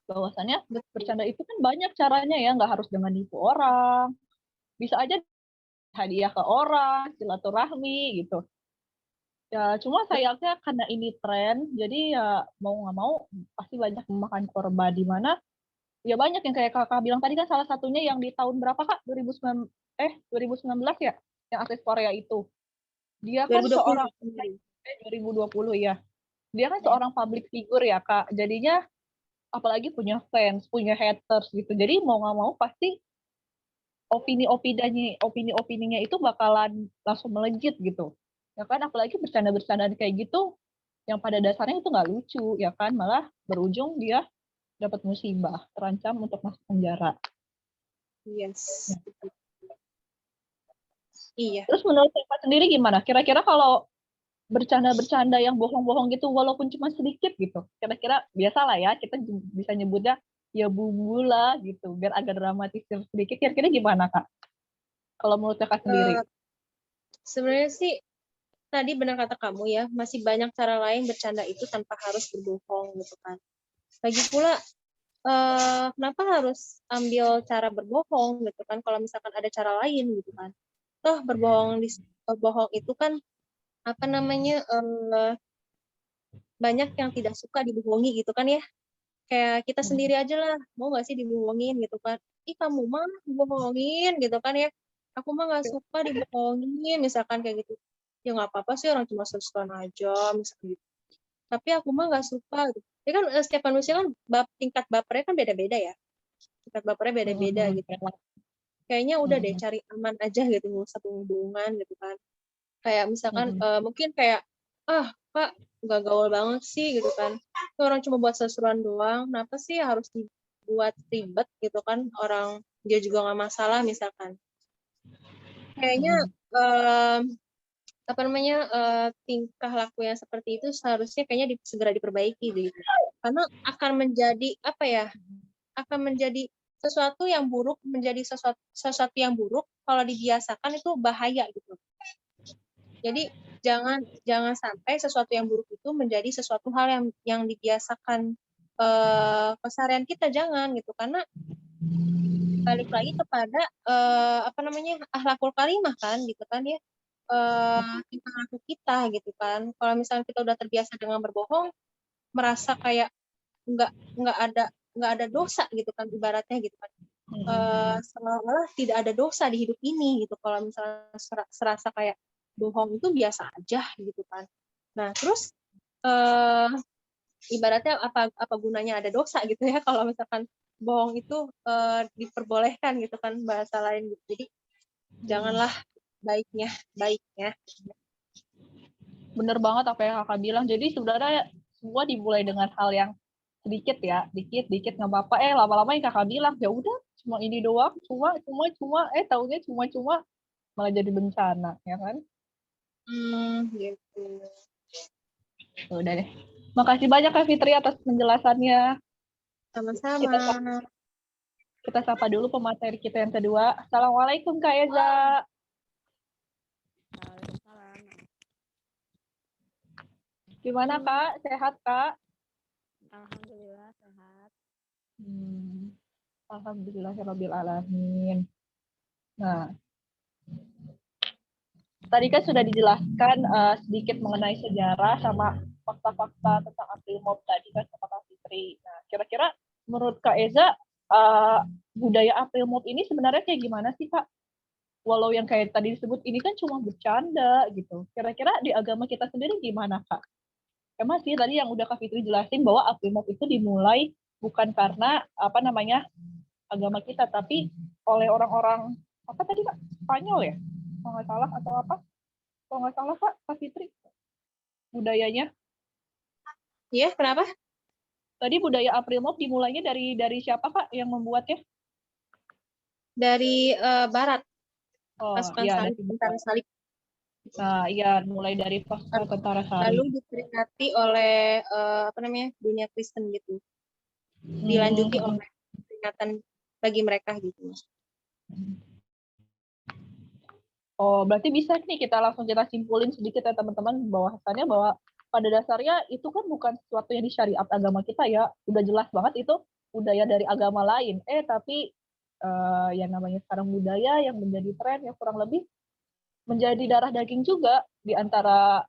bahwasannya bercanda itu kan banyak caranya ya, nggak harus dengan nipu orang, bisa aja hadiah ke orang, silaturahmi gitu. Ya, cuma sayangnya karena ini tren, jadi ya mau nggak mau pasti banyak memakan korban di mana ya banyak yang kayak kakak bilang tadi kan salah satunya yang di tahun berapa kak? 2019 ya? Yang artis Korea itu. Dia kan
2020
seorang 2020 ya. Dia kan seorang public figure ya kak. Jadinya apalagi punya fans, punya haters gitu. Jadi mau nggak mau pasti opini-opininya itu bakalan langsung melejit gitu. Ya kan, apalagi bercanda-bercandaan kayak gitu yang pada dasarnya itu nggak lucu, ya kan, malah berujung dia dapat musibah, terancam untuk masuk penjara.
Yes.
Ya.
Iya.
Terus menurut Kakak sendiri gimana? Kira-kira kalau bercanda-bercanda yang bohong-bohong gitu, walaupun cuma sedikit gitu, kira-kira biasa lah ya, kita bisa nyebutnya ya bumbu lah gitu, biar agak dramatis sedikit, kira-kira gimana Kak? Kalau menurut Kakak
Eh,
sendiri?
Sebenarnya sih tadi benar kata kamu ya, masih banyak cara lain bercanda itu tanpa harus berbohong gitu kan. Lagi pula kenapa harus ambil cara berbohong gitu kan kalau misalkan ada cara lain gitu kan. Toh berbohong itu kan apa namanya banyak yang tidak suka dibohongi gitu kan ya. Kayak kita sendiri aja lah, mau nggak sih dibohongin gitu kan. Ih kamu mah dibohongin gitu kan ya. Aku mah nggak suka dibohongin misalkan kayak gitu. Ya nggak apa-apa sih orang cuma sesuatu aja misalkan gitu. Tapi aku mah nggak suka gitu. Ya kan setiap manusia kan tingkat bapernya kan beda-beda ya. Tingkat bapernya beda-beda gitu. Kayaknya udah deh cari aman aja gitu, nggak usah hubungan gitu kan. Kayak misalkan mungkin kayak Kak nggak gaul banget sih gitu kan. Itu orang cuma buat sesuruhan doang. Kenapa sih harus dibuat ribet gitu kan? Orang dia juga nggak masalah misalkan. Kayaknya apa namanya tingkah laku yang seperti itu seharusnya kayaknya segera diperbaiki gitu. Karena akan menjadi apa ya? Akan menjadi sesuatu yang buruk, menjadi sesuatu yang buruk kalau dibiasakan itu bahaya gitu. Jadi jangan jangan sampai sesuatu yang buruk itu menjadi sesuatu hal yang dibiasakan keseharian kita, jangan gitu, karena balik lagi kepada apa namanya akhlakul karimah kan gitu kan ya, tingkah laku kita gitu kan. Kalau misalnya kita udah terbiasa dengan berbohong, merasa kayak nggak nggak ada nggak ada dosa gitu kan ibaratnya gitu kan. Seolah-olah tidak ada dosa di hidup ini gitu kalau misalnya serasa kayak bohong itu biasa aja gitu kan. Nah terus eh, ibaratnya apa gunanya ada dosa gitu ya kalau misalkan bohong itu diperbolehkan gitu kan bahasa lain gitu. Jadi janganlah, baiknya baiknya.
Bener banget apa yang Kakak bilang. Jadi sebenarnya semua dimulai dengan hal yang sedikit ya, dikit nggak apa-apa. Lama-lama yang Kakak bilang ya udah cuma ini doang, cuma, taunya cuma malah jadi bencana, ya kan?
Gitu.
Udah deh. Makasih banyak Kak Fitri atas penjelasannya.
Sama-sama.
Kita sapa dulu pemateri kita yang kedua. Assalamualaikum Kak Eza.
Waalaikumsalam.
Gimana Kak? Sehat Kak?
Alhamdulillah sehat.
Alhamdulillahirabbil alamin. Nah, tadi kan sudah dijelaskan sedikit mengenai sejarah sama fakta-fakta tentang April Mop tadi kan sama Kak Fitri. Nah, kira-kira menurut Kak Eza, budaya April Mop ini sebenarnya kayak gimana sih Kak? Walau yang kayak tadi disebut ini kan cuma bercanda gitu. Kira-kira di agama kita sendiri gimana Kak? Emang sih tadi yang udah Kak Fitri jelasin bahwa April Mop itu dimulai bukan karena apa namanya agama kita, tapi oleh orang-orang apa tadi Kak? Spanyol ya? Kalau nggak salah atau apa? Kalau nggak salah Kak Fitri budayanya.
Iya, kenapa?
Tadi budaya April Mop dimulainya dari siapa Kak yang membuatnya?
Dari barat,
Oh
pasukan
iya
salib,
dari
tentara
Barat.
salib.
Nah iya mulai dari pasukan tentara
Lalu
salib.
diperingati oleh apa namanya dunia Kristen gitu. Dilanjuti oleh peringatan bagi mereka gitu.
Oh, berarti bisa nih kita langsung kita simpulin sedikit ya teman-teman bahwasannya bahwa pada dasarnya itu kan bukan sesuatu yang disyariat agama kita ya. Udah jelas banget itu budaya dari agama lain. Tapi yang namanya sekarang budaya yang menjadi tren yang kurang lebih menjadi darah daging juga di antara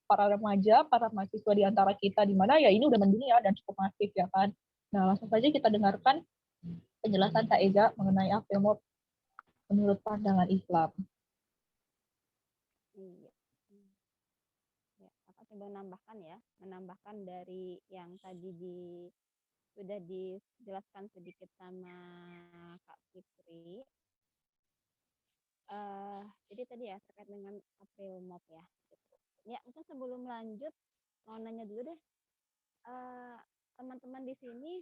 para remaja, para mahasiswa di antara kita di mana ya ini udah mendunia dan cukup masif ya kan. Nah, langsung saja kita dengarkan penjelasan Kak Ega mengenai apa yang mau menurut pandangan Islam.
Iya. Ya, aku coba menambahkan dari yang tadi sudah dijelaskan sedikit sama Kak Fitri.
Jadi tadi ya terkait dengan April Mop ya. Ya mungkin sebelum lanjut mau nanya dulu deh, teman-teman di sini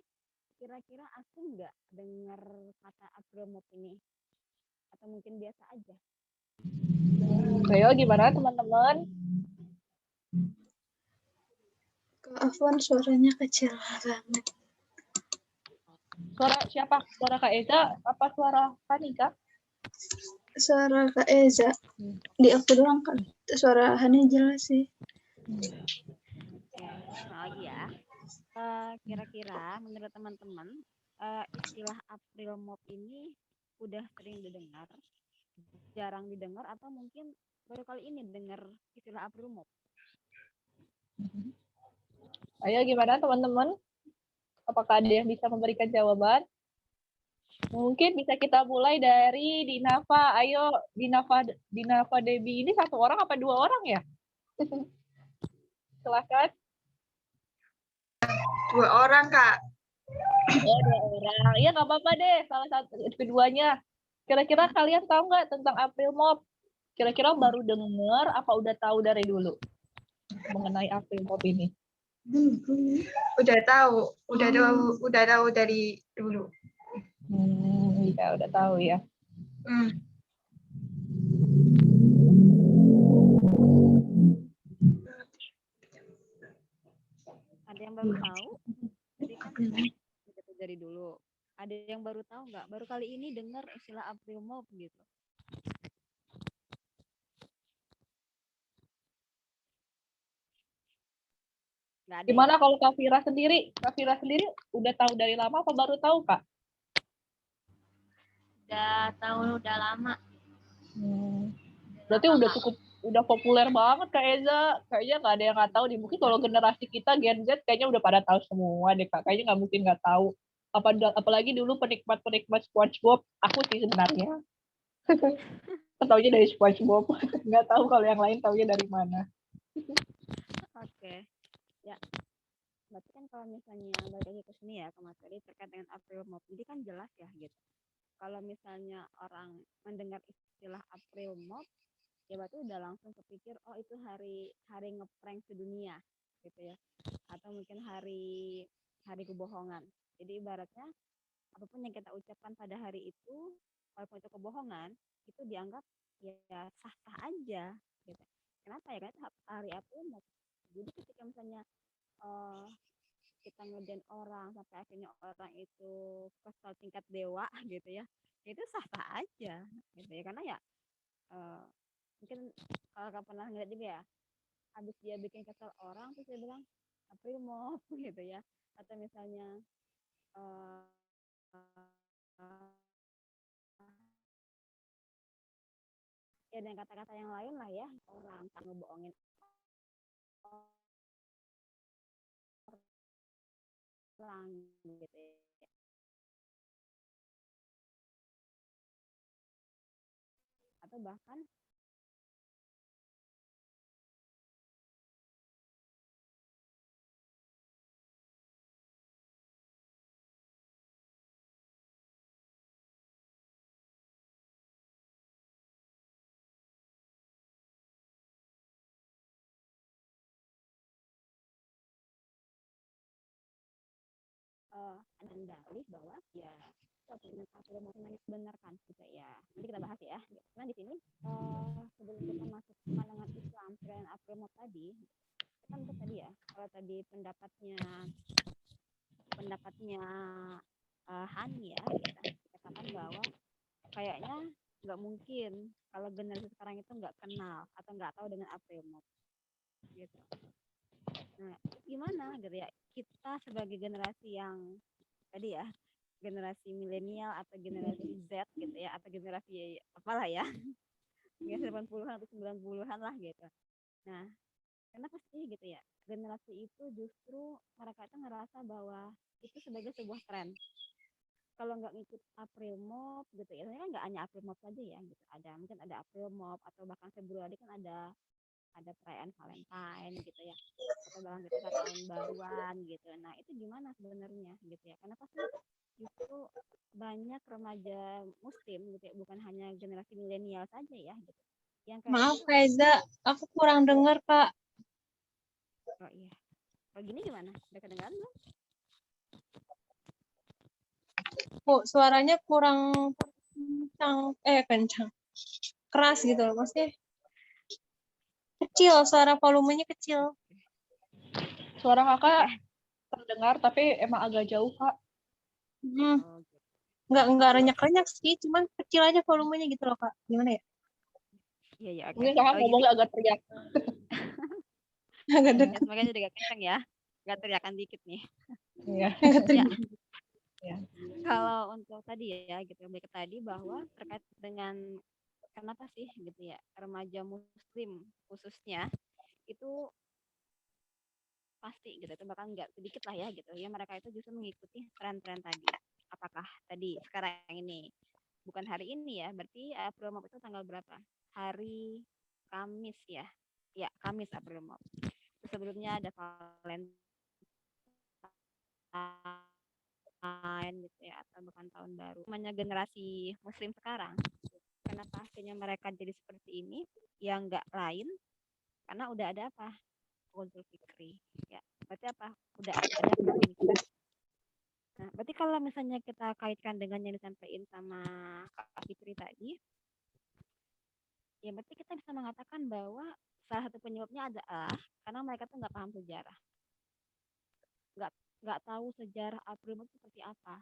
kira-kira asing nggak dengar kata April Mop ini? Atau mungkin biasa aja?
Ayo gimana teman-teman?
Kak Afwan suaranya kecil banget.
Suara siapa? Suara Kak Eza apa suara Kak Nika?
Suara Kak Eza. Di aku doang kan. Suara Hani jelas sih.
Oke, lagi ya. Kira-kira menurut teman-teman istilah April Mop ini udah sering didengar, jarang didengar, atau mungkin baru kali ini dengar istilah April Mop?
Ayo gimana teman-teman? Apakah ada yang bisa memberikan jawaban? Mungkin bisa kita mulai dari Dinafa. Ayo Dinafa Debi ini satu orang apa dua orang ya? Silakan.
2 orang, Kak.
Oh, dua orang. Iya nggak apa-apa deh. Salah satu keduanya. Kira-kira kalian tahu nggak tentang April Mop? Kira-kira baru dengar apa udah tahu dari dulu mengenai April Mop ini?
Udah tahu dari dulu.
Iya udah tahu ya.
Ada yang baru tahu? Jadi kan itu dari dulu. Ada yang baru tahu nggak? Baru kali ini dengar istilah April Mop gitu. Nggak ada
Gimana
ya?
kalau Kak Fira sendiri? Kak Fira sendiri udah tahu dari lama apa baru tahu Kak?
Udah tahu udah lama.
Berarti udah populer banget Kak Eza. Kayaknya nggak ada yang nggak tahu nih. Mungkin kalau generasi kita Gen Z kayaknya udah pada tahu semua deh Kak. Kayaknya nggak mungkin nggak tahu. Apalagi dulu penikmat SpongeBob. Aku sih sebenarnya. Taunya dari SpongeBob. Nggak tahu kalau yang lain taunya dari mana.
Oke. Ya. Berarti kan kalau misalnya balik lagi ke sini ya ke materi terkait dengan April Mop, jadi kan jelas ya gitu. Kalau misalnya orang mendengar istilah April Mop, ya berarti udah langsung kepikir oh itu hari ngeprank sedunia gitu ya, atau mungkin hari kebohongan. Jadi ibaratnya apapun yang kita ucapkan pada hari itu, walaupun itu kebohongan, itu dianggap ya sah-sah aja gitu. Kenapa ya? Karena itu hari April Mop. Jadi ketika misalnya kita ngerjain orang sampai akhirnya orang itu kesal tingkat dewa gitu ya, itu sah-sah aja gitu ya, karena ya mungkin kalau kamu pernah ngeliat juga ya, habis dia bikin kesal orang terus dia bilang April Mop gitu ya, atau misalnya ya dan kata-kata yang lain lah ya, orang tak ngebohongin orang gitu ya, atau bahkan ada dalih bahwa ya April Mop ini dibenarkan gitu ya. Nanti kita bahas ya. Nah di sini sebelum kita masuk ke pandangan Islam terkait April Mop tadi, kita untuk tadi ya, kalau tadi pendapatnya Hani ya, kita katakan bahwa kayaknya nggak mungkin kalau generasi sekarang itu nggak kenal atau nggak tahu dengan April Mop gitu. Nah gimana gitu ya, kita sebagai generasi yang tadi ya, generasi milenial atau generasi Z gitu ya, atau generasi apalah ya, generasi 80-an atau 90-an lah gitu. Nah, kenapa sih gitu ya, generasi itu justru mereka itu ngerasa bahwa itu sebagai sebuah tren. Kalau nggak ngikut April Mop gitu ya, sebenarnya kan nggak hanya April Mop saja ya gitu. Ada mungkin ada April Mop atau bahkan Februari kan ada ada perayaan Valentine gitu ya, atau bahkan ketika tahun baruan gitu. Nah itu gimana sebenarnya gitu ya? Kenapa sih justru banyak remaja muslim gitu ya, bukan hanya generasi milenial saja ya gitu, yang kayak
Maaf
gitu.
Kak Eza, aku kurang dengar Kak.
Oh iya, kalau gini gimana? Udah kedengaran belum?
Kok suaranya kurang kencang. Keras gitu loh, maksudnya kecil, suara volumenya kecil.
Suara kakak terdengar tapi emang agak jauh, Kak.
Hmm,
Oh gitu.
nggak renyak-renyak sih, cuman kecil aja volumenya gitu loh Kak. Gimana ya?
Iya ya, oke.
Mungkin kakak
Kalau gini
ngomongnya agak teriak.
Agak
Iya.
deket.
semoga jadi agak kenceng ya, nggak teriakan dikit nih.
Iya.
Agak
Ya,
deket.
Iya.
kalau untuk tadi ya gitu, balik ke tadi bahwa terkait dengan kenapa sih gitu ya remaja muslim khususnya itu pasti gitu, itu bahkan nggak sedikit lah ya gitu ya, mereka itu justru mengikuti tren-tren tadi. Apakah tadi sekarang ini, bukan hari ini ya, berarti April Mop itu tanggal berapa? Hari Kamis ya, ya Kamis April Mop. Sebelumnya ada Valentine gitu ya, atau bahkan tahun baru. Namanya generasi muslim sekarang, kenapa akhirnya mereka jadi seperti ini? Yang nggak lain karena udah ada apa? Idul Fitri. Ya, berarti apa? Udah ada pemikiran. Nah, berarti kalau misalnya kita kaitkan dengan yang disampaikan sama Kak Fitri tadi, ya berarti kita bisa mengatakan bahwa salah satu penyebabnya adalah karena mereka tuh nggak paham sejarah, nggak nggak tahu sejarah April itu seperti apa.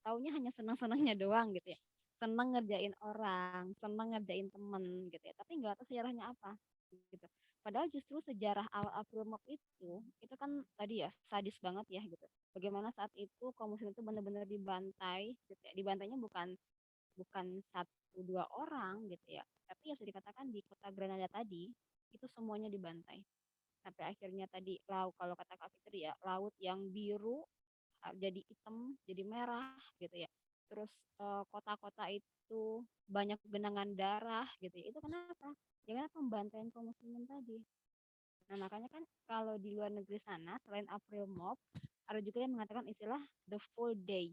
Taunya hanya senang-senangnya doang gitu ya, senang ngerjain orang, senang ngerjain temen gitu ya, tapi nggak tahu sejarahnya apa gitu. Padahal justru sejarah awal April Mop itu kan tadi ya sadis banget ya gitu. Bagaimana saat itu kaum muslim itu benar-benar dibantai gitu ya. Dibantainya bukan bukan satu dua orang gitu ya, tapi ya sudah dikatakan di kota Granada tadi itu semuanya dibantai. Sampai akhirnya tadi laut, kalau kata Kak Fitri ya, laut yang biru jadi hitam, jadi merah gitu ya. Terus kota-kota itu banyak genangan darah gitu ya. Itu kenapa? Ya karena pembantaian kaum muslimin tadi. Nah makanya kan kalau di luar negeri sana selain April Mop ada juga yang mengatakan istilah the full day,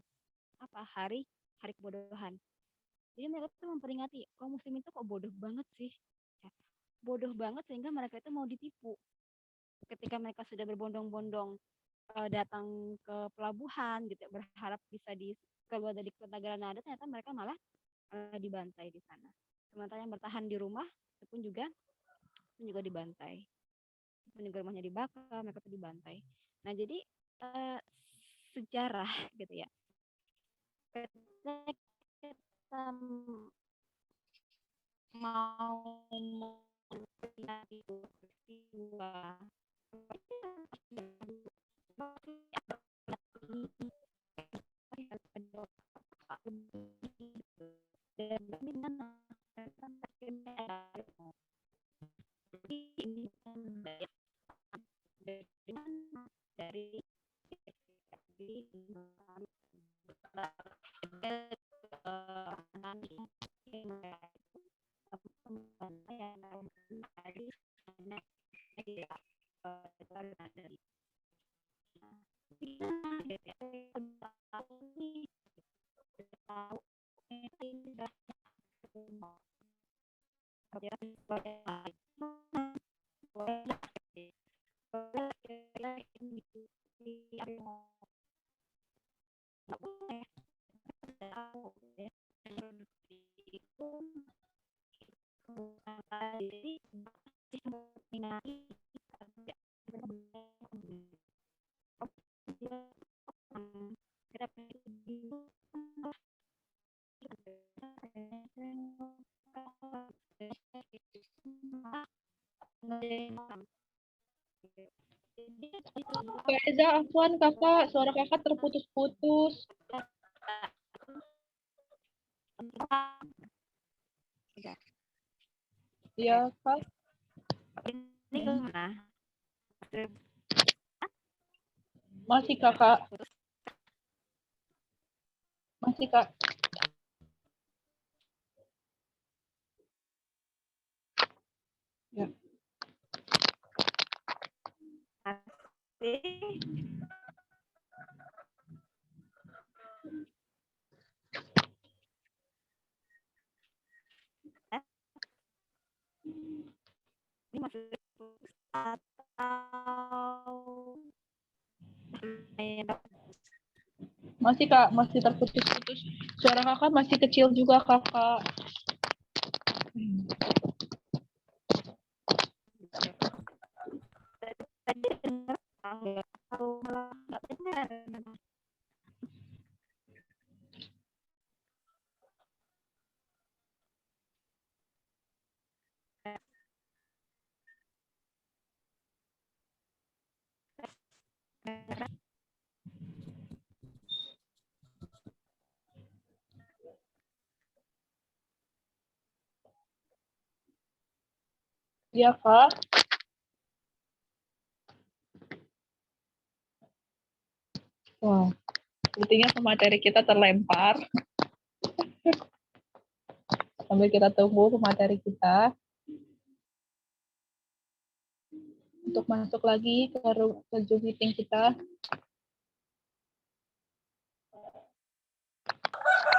apa hari hari kebodohan. Jadi mereka tuh memperingati kaum muslimin itu kok bodoh banget sih, ya, bodoh banget sehingga mereka itu mau ditipu ketika mereka sudah berbondong-bondong datang ke pelabuhan gitu ya, berharap bisa keluar dari kota Granada, ternyata mereka malah dibantai di sana. Sementara yang bertahan di rumah itu juga dibantai. Itu juga rumahnya dibakar, mereka tuh dibantai. Nah jadi eh, sejarah gitu ya. Ketika kita mau memperingati peristiwa dan dari
Kak Eza, afwan kakak, suara kakak terputus-putus. Iya, Kak.
ini gimana?
Masih kakak. Masih Kak. Ya.
Putri. Ini masih atau
Masih Kak, masih terputus-putus. Suara Kakak masih kecil juga Kakak.
tadi dengar nggak? Atau malah nggak dengar?
Iya Kak. Wah, sepertinya pemateri kita terlempar. Sambil kita tunggu pemateri kita untuk masuk lagi ke Zoom meeting kita.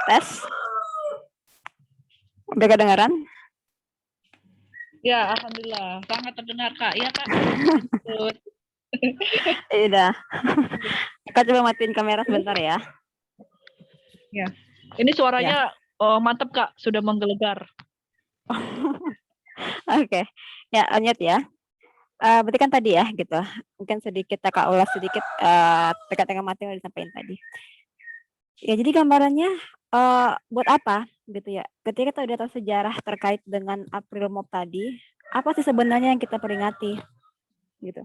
Tes. Udah kedengaran?
Ya, alhamdulillah. Sangat terdengar Kak. Iya Kak.
Iya dah. Kak coba matiin kamera sebentar ya.
Ya. Ini suaranya mantap Kak, sudah menggelegar.
Oke. Ya, lanjut ya. Berarti kan tadi ya gitu. Mungkin sedikit Kak ulas sedikit terkait dengan materi yang disampaikan tadi. Ya, jadi gambarannya buat apa gitu ya. Ketika kita udah tahu sejarah terkait dengan April Mop tadi, apa sih sebenarnya yang kita peringati gitu.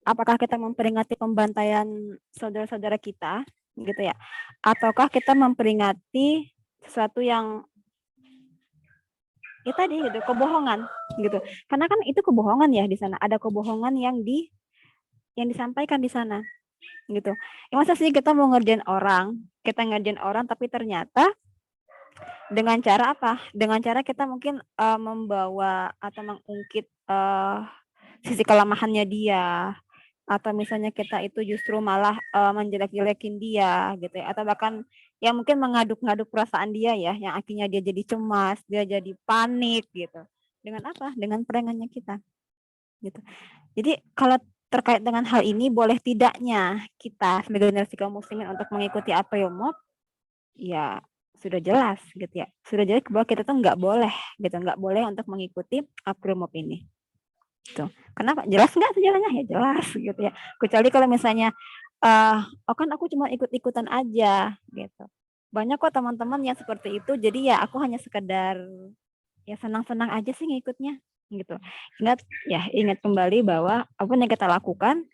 Apakah kita memperingati pembantaian saudara-saudara kita gitu ya, ataukah kita memperingati sesuatu yang ya tadi gitu, kebohongan gitu. Karena kan itu kebohongan ya di sana, ada kebohongan yang disampaikan di sana gitu. Ya, masa sih kita mau ngerjain orang tapi ternyata dengan cara apa? Dengan cara kita mungkin membawa atau mengungkit sisi kelemahannya dia, atau misalnya kita itu justru malah menjelek-jelekin dia gitu ya, atau bahkan ya mungkin mengaduk-ngaduk perasaan dia ya, yang akhirnya dia jadi cemas, dia jadi panik gitu. Dengan apa? Dengan perangannya kita gitu. Jadi kalau terkait dengan hal ini, boleh tidaknya kita sebagai generasi kaum muslimin untuk mengikuti April Mop, ya sudah jelas gitu ya. Sudah jelas bahwa kita tuh nggak boleh gitu, nggak boleh untuk mengikuti April Mop ini. Gitu. Kenapa? Jelas nggak sejarahnya? Ya jelas gitu ya. Kecuali kalau misalnya, oh kan aku cuma ikut-ikutan aja gitu. Banyak kok teman-teman yang seperti itu. Jadi ya aku hanya sekedar ya senang-senang aja sih ngikutnya gitu. Ingat kembali bahwa apa yang kita lakukan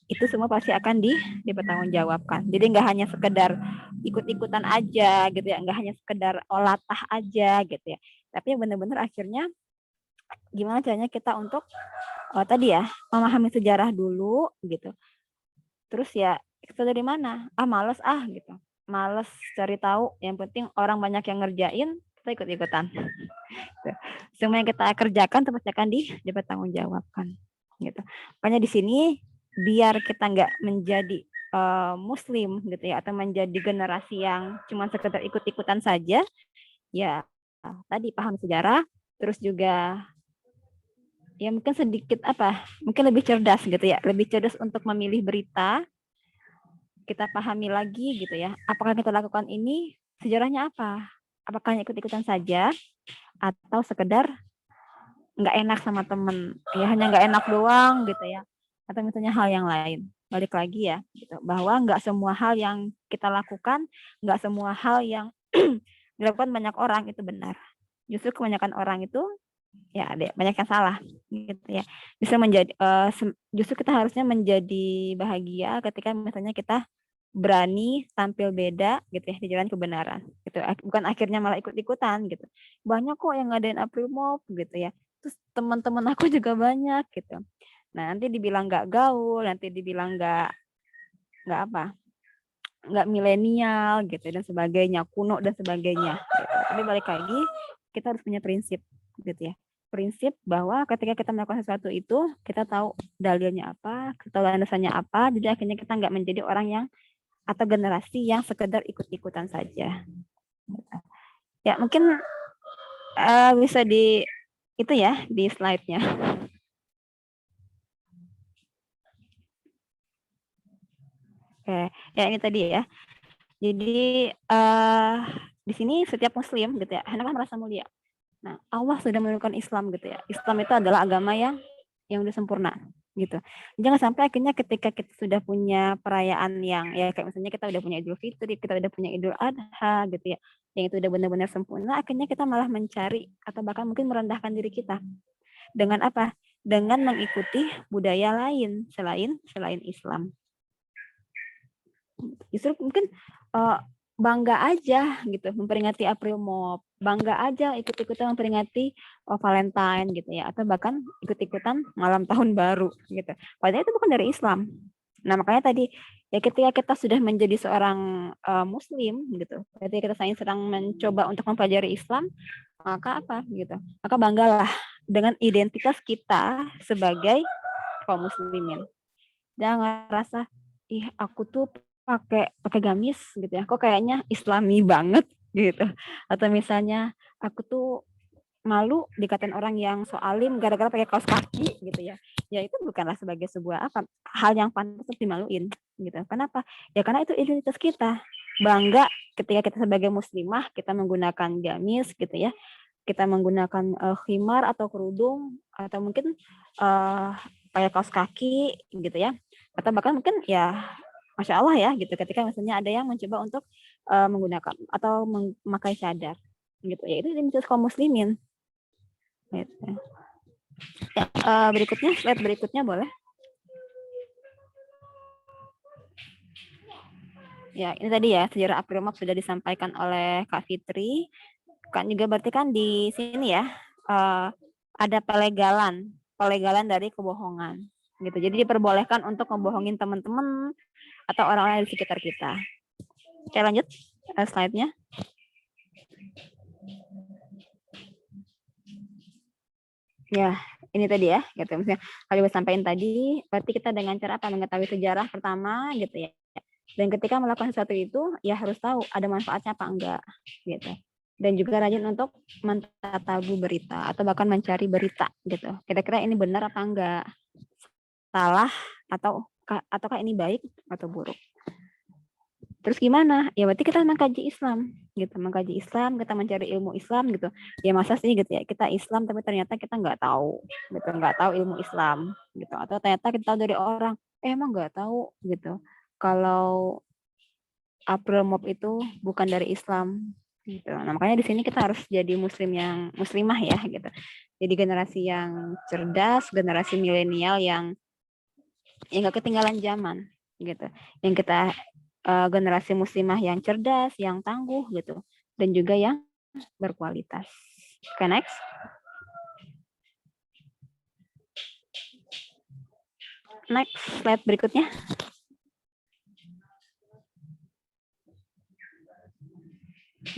itu semua pasti akan dipertanggungjawabkan. Jadi nggak hanya sekedar ikut-ikutan aja gitu ya, nggak hanya sekedar olatah aja gitu ya. Tapi benar-benar akhirnya gimana caranya kita untuk tadi ya memahami sejarah dulu gitu. Terus ya kita dari mana? Males gitu. Males cari tahu. Yang penting orang banyak yang ngerjain, kita ikut-ikutan. Semua yang kita kerjakan pasti akan dipertanggungjawabkan gitu. Makanya di sini biar kita nggak menjadi muslim gitu ya, atau menjadi generasi yang cuma sekedar ikut-ikutan saja, ya tadi paham sejarah, terus juga ya mungkin sedikit mungkin lebih cerdas gitu ya, lebih cerdas untuk memilih berita, kita pahami lagi gitu ya, apakah kita lakukan ini sejarahnya apa, apakah ikut-ikutan saja atau sekedar nggak enak sama temen ya, hanya nggak enak doang gitu ya, atau misalnya hal yang lain. Balik lagi ya gitu, bahwa nggak semua hal yang kita lakukan, nggak semua hal yang dilakukan banyak orang itu benar. Justru kebanyakan orang itu ya ada banyak yang salah gitu ya. Justru kita harusnya menjadi bahagia ketika misalnya kita berani tampil beda gitu ya di jalan kebenaran gitu, bukan akhirnya malah ikut-ikutan gitu. Banyak kok yang ngadain April Mop gitu ya, terus teman-teman aku juga banyak gitu. Nah nanti dibilang nggak gaul, nanti dibilang nggak milenial gitu dan sebagainya, kuno dan sebagainya gitu. Tapi balik lagi kita harus punya prinsip gitu ya. prinsip bahwa ketika kita melakukan sesuatu itu, kita tahu dalilnya apa, kita tahu landasannya apa, jadi akhirnya kita nggak menjadi orang yang atau generasi yang sekedar ikut-ikutan saja. Ya, mungkin bisa di itu ya, di slide-nya. Oke, ya ini tadi ya. Jadi di sini setiap muslim gitu ya, hendaklah merasa mulia. Nah, Allah sudah menurunkan Islam gitu ya. Islam itu adalah agama yang udah sempurna gitu. Jangan sampai akhirnya ketika kita sudah punya perayaan yang ya kayak misalnya kita udah punya Idul Fitri, kita udah punya Idul Adha gitu ya, yang itu udah benar-benar sempurna, akhirnya kita malah mencari atau bahkan mungkin merendahkan diri kita. Dengan apa? Dengan mengikuti budaya lain selain Islam. Justru mungkin bangga aja gitu memperingati April Mop, bangga aja ikut-ikutan memperingati Valentine gitu ya, atau bahkan ikut-ikutan malam tahun baru gitu. Padahal itu bukan dari Islam. Nah, makanya tadi ya ketika kita sudah menjadi seorang muslim gitu, ketika kita sedang mencoba untuk mempelajari Islam, maka apa gitu? Maka banggalah dengan identitas kita sebagai kaum muslimin. Jangan ngerasa ih aku tuh pakai gamis gitu ya, kok kayaknya Islami banget gitu, atau misalnya aku tuh malu dikatain orang yang so alim gara-gara pakai kaos kaki gitu ya. Ya itu bukanlah sebagai sebuah hal yang pantas untuk dimaluin gitu. Kenapa? Ya karena itu identitas kita. Bangga ketika kita sebagai muslimah kita menggunakan gamis gitu ya. Kita menggunakan khimar atau kerudung atau mungkin pakai kaos kaki gitu ya. Atau bahkan mungkin ya Masya Allah ya gitu ketika misalnya ada yang mencoba untuk menggunakan atau memakai cadar gitu ya, itu identitas kaum muslimin gitu. Ya, berikutnya slide berikutnya boleh ya. Ini tadi ya sejarah April Mop sudah disampaikan oleh Kak Fitri kan, juga berarti kan di sini ya ada pelegalan dari kebohongan gitu. Jadi diperbolehkan untuk membohongin teman-teman atau orang-orang di sekitar kita. Oke, lanjut slide-nya. Ya, ini tadi ya, gitu. Misalnya kalau sampaikan tadi, berarti kita dengan cara apa? Mengetahui sejarah pertama, gitu ya. Dan ketika melakukan sesuatu itu, ya harus tahu ada manfaatnya apa enggak, gitu. Dan juga rajin untuk mentatabu berita atau bahkan mencari berita, gitu. Kira-kira ini benar apa enggak? Salah ataukah ini baik atau buruk? Terus gimana? Ya berarti kita mengkaji Islam, gitu. Mengkaji Islam, kita mencari ilmu Islam, gitu. Ya masa sih gitu ya, kita Islam tapi ternyata kita nggak tahu, gitu. Nggak tahu ilmu Islam, gitu. Atau ternyata kita tahu dari orang, emang nggak tahu, gitu. Kalau April Mop itu bukan dari Islam, gitu. Nah makanya di sini kita harus jadi muslimah ya, gitu. Jadi generasi yang cerdas, generasi milenial yang nggak ketinggalan zaman, gitu. Yang kita generasi muslimah yang cerdas, yang tangguh gitu, dan juga yang berkualitas. Oke, next. Next slide berikutnya.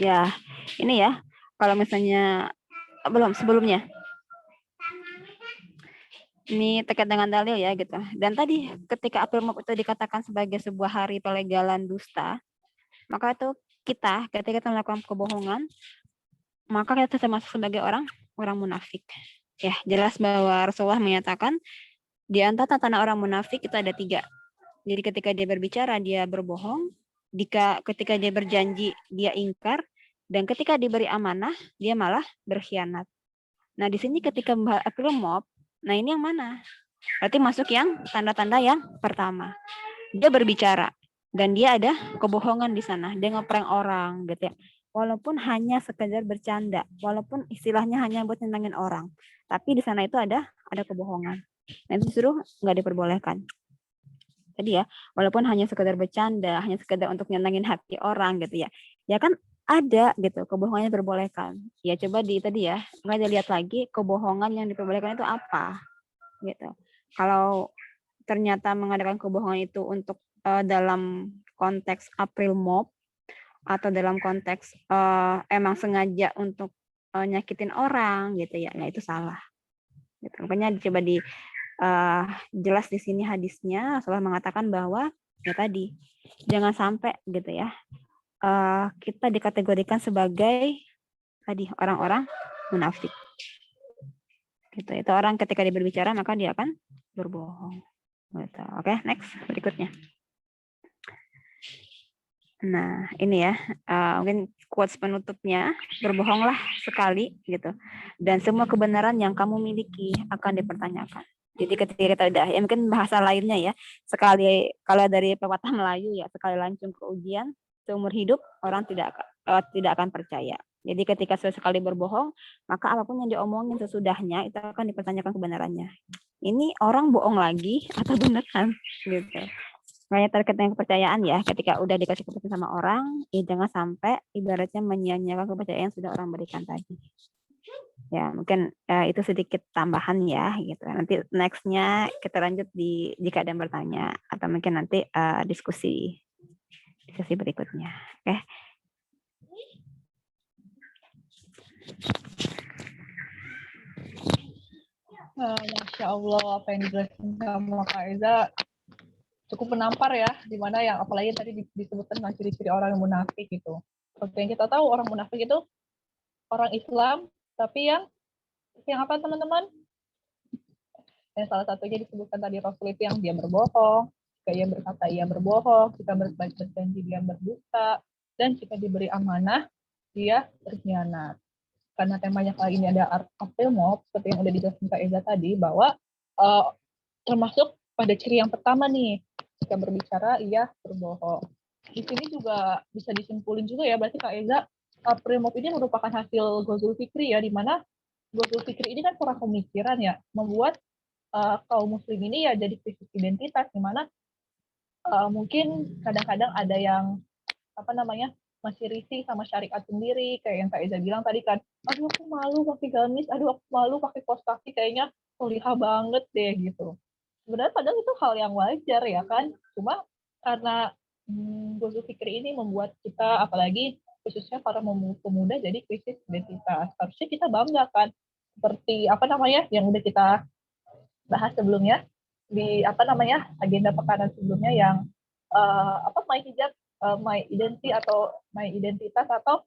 Ya, ini ya. Kalau misalnya belum sebelumnya. Ini terkait dengan dalil ya gitu. Dan tadi ketika April Mop itu dikatakan sebagai sebuah hari pelegalan dusta, maka itu kita ketika kita melakukan kebohongan, maka kita termasuk sebagai orang munafik. Ya, jelas bahwa Rasulullah menyatakan di antara tanda orang munafik itu ada 3. Jadi ketika dia berbicara dia berbohong, ketika dia berjanji dia ingkar, dan ketika diberi amanah dia malah berkhianat. Nah di sini ketika April Mop, nah ini yang mana? Berarti masuk yang tanda-tanda yang pertama. Dia berbicara dan dia ada kebohongan di sana. Dia ngeprank orang gitu ya. Walaupun hanya sekedar bercanda, walaupun istilahnya hanya buat nyenengin orang, tapi di sana itu ada kebohongan. Nah itu justru nggak diperbolehkan. Tadi ya, walaupun hanya sekedar bercanda, hanya sekedar untuk nyenengin hati orang gitu ya. Ya kan ada gitu, kebohongannya diperbolehkan. Ya coba tadi ya, nggak dilihat lagi kebohongan yang diperbolehkan itu apa gitu. Kalau ternyata mengadakan kebohongan itu untuk dalam konteks April Mop atau dalam konteks emang sengaja untuk nyakitin orang gitu ya. Nah, itu salah. Gitu. Makanya coba di jelas di sini hadisnya Rasulullah mengatakan bahwa ya tadi jangan sampai gitu ya kita dikategorikan sebagai tadi orang-orang munafik. Gitu. Itu orang ketika dia berbicara maka dia akan berbohong. Gitu. Oke, next berikutnya. Nah, ini ya, mungkin quotes penutupnya, berbohonglah sekali gitu. Dan semua kebenaran yang kamu miliki akan dipertanyakan. Jadi ketika kita udah, ya mungkin bahasa lainnya ya, sekali, kalau dari pepatah Melayu ya, sekali lancung ke ujian, seumur hidup orang tidak akan percaya. Jadi ketika sekali berbohong, maka apapun yang diomongin sesudahnya, itu akan dipertanyakan kebenarannya. Ini orang bohong lagi atau beneran gitu. Makanya terkait dengan kepercayaan ya, ketika udah dikasih kepercayaan sama orang, ya jangan sampai ibaratnya menyia-nyiakan kepercayaan yang sudah orang berikan tadi. Ya, mungkin itu sedikit tambahan ya, gitu. Nanti next-nya kita lanjut jika ada yang bertanya, atau mungkin nanti diskusi di sesi berikutnya. Oke.
Masya Allah, apa yang dijelasin sama Kak Eza cukup menampar ya, dimana yang apalagi tadi disebutkan dengan ciri-ciri orang yang munafik gitu. Seperti yang kita tahu, orang munafik itu orang Islam, tapi yang apa teman-teman? Yang salah satunya disebutkan tadi Rasul itu yang dia berbohong, jika ia berkata ia berbohong, jika berjanji dia berdusta, dan jika diberi amanah dia berkhianat. Karena temanya kali ini ada April Mop, seperti yang udah dijelaskan Kak Eza tadi, bahwa termasuk pada ciri yang pertama nih, jika berbicara ia berbohong. Di sini juga bisa disimpulin juga ya, berarti Kak Eza, April Mop ini merupakan hasil Ghazul Fikri ya, di mana Ghazul Fikri ini kan kurang pemikiran ya, membuat kaum muslim ini ya jadi krisis identitas, di mana mungkin kadang-kadang ada yang apa namanya masih risih sama syariat sendiri, kayak yang Kak Eza bilang tadi kan, aduh aku malu pakai gamis, aduh aku malu pakai kaos kaki, kayaknya solihah banget deh gitu. Sebenarnya padahal itu hal yang wajar ya kan, cuma karena Ghazul Fikri ini membuat kita, apalagi khususnya para pemuda, jadi krisis identitas. Harusnya kita banggakan, seperti apa namanya yang udah kita bahas sebelumnya di apa namanya agenda pekan sebelumnya yang apa my hijab, my identity atau my identitas atau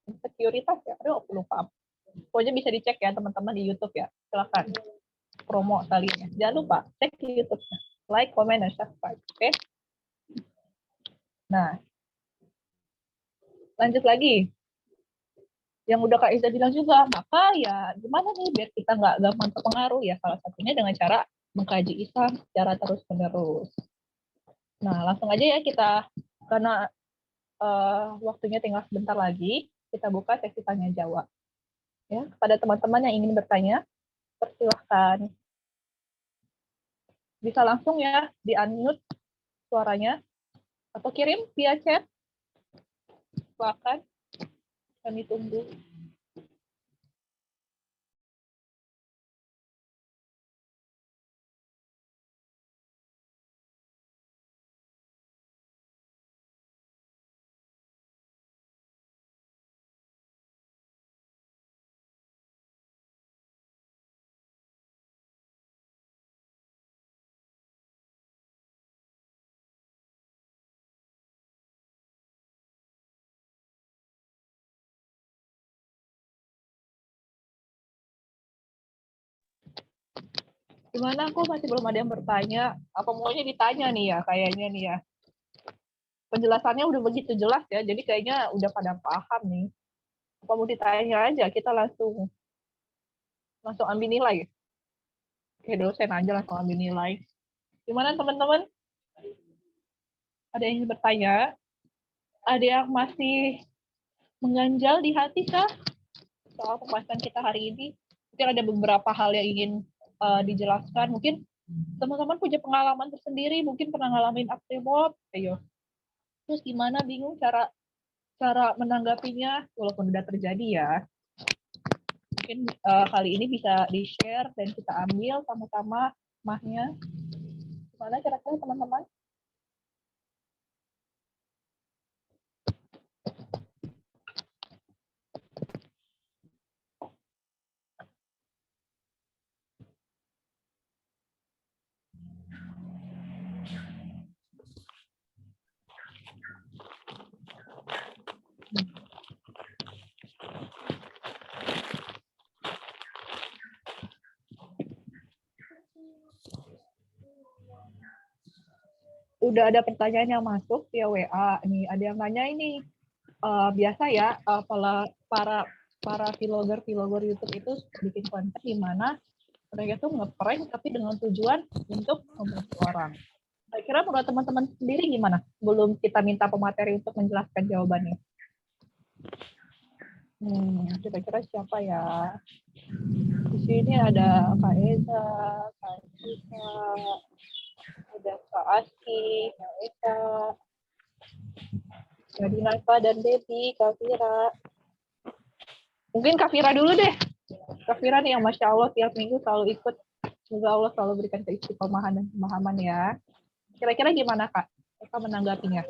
insekuritas ya, aduh aku lupa. Pokoknya bisa dicek ya teman-teman di YouTube ya, silakan promo kalian ya. Jangan lupa cek di YouTube, like, comment, dan subscribe. Oke? Nah, lanjut lagi. Yang udah Kak Iza bilang juga, maka ya gimana nih biar kita nggak gampang terpengaruh ya, salah satunya dengan cara mengkaji Islam secara terus-menerus. Nah, langsung aja ya kita, karena waktunya tinggal sebentar lagi, kita buka sesi tanya jawab. Ya, kepada teman-teman yang ingin bertanya, persilahkan. Bisa langsung ya di-unmute suaranya, atau kirim via chat. Silakan, kami tunggu. Gimana, aku masih belum ada yang bertanya. Apa maunya ditanya nih ya, kayaknya nih ya. Penjelasannya udah begitu jelas ya, jadi kayaknya udah pada paham nih. Apa mau ditanya aja, kita langsung ambil nilai. Oke, dosen aja langsung ambil nilai. Gimana teman-teman? Ada yang ingin bertanya? Ada yang masih mengganjal di hati kah soal pembahasan kita hari ini? Mungkin ada beberapa hal yang ingin dijelaskan. Mungkin teman-teman punya pengalaman tersendiri, mungkin pernah ngalamin aksi mob, ayo. Terus gimana, bingung cara menanggapinya, walaupun udah terjadi ya. Mungkin kali ini bisa di-share dan kita ambil sama-sama mahnya. Gimana kira-kira teman-teman? udah ada pertanyaan yang masuk via WA nih. Ada yang nanya ini, biasa ya para vlogger YouTube itu bikin konten di mana mereka tuh ngeprank tapi dengan tujuan untuk membantu orang. Kira-kira menurut teman-teman sendiri gimana? Belum kita minta pemateri untuk menjelaskan jawabannya. Kira-kira siapa ya? Di sini ada Kak Eza, Kak Cika, ada Kak Aski, Kak Eka, Kak Dinata dan Debbie, Kak Fira. Mungkin Kak Fira dulu deh. Kak Fira nih yang Masya Allah tiap minggu selalu ikut. Semoga Allah selalu berikan keistiqomahan dan pemahaman ya. Kira-kira gimana Kak? Eka menanggapinya?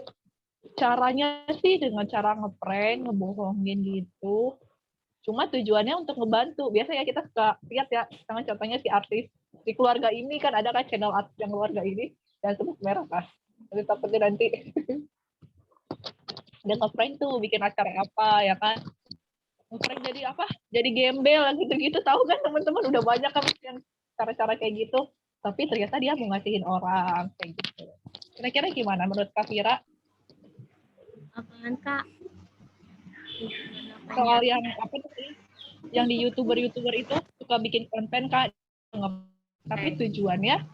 Caranya sih dengan cara ngeprank, ngebohongin gitu. Cuma tujuannya untuk ngebantu. Biasanya kita suka lihat ya, misalnya contohnya si artis di keluarga ini kan ada kan channel artis yang keluarga ini dan sebut merah kan. Jadi takutnya nanti dia ngeprank tuh bikin acara apa ya kan. Ngeprank jadi apa? Jadi gembel gitu-gitu, tahu kan teman-teman udah banyak kan yang cara-cara kayak gitu. Tapi ternyata dia mau ngasihin orang kayak gitu. Kira-kira gimana menurut Kak Fira?
Apaan Kak?
Soal yang apa tuh? Yang di YouTuber itu suka bikin konten Kak, tapi tujuannya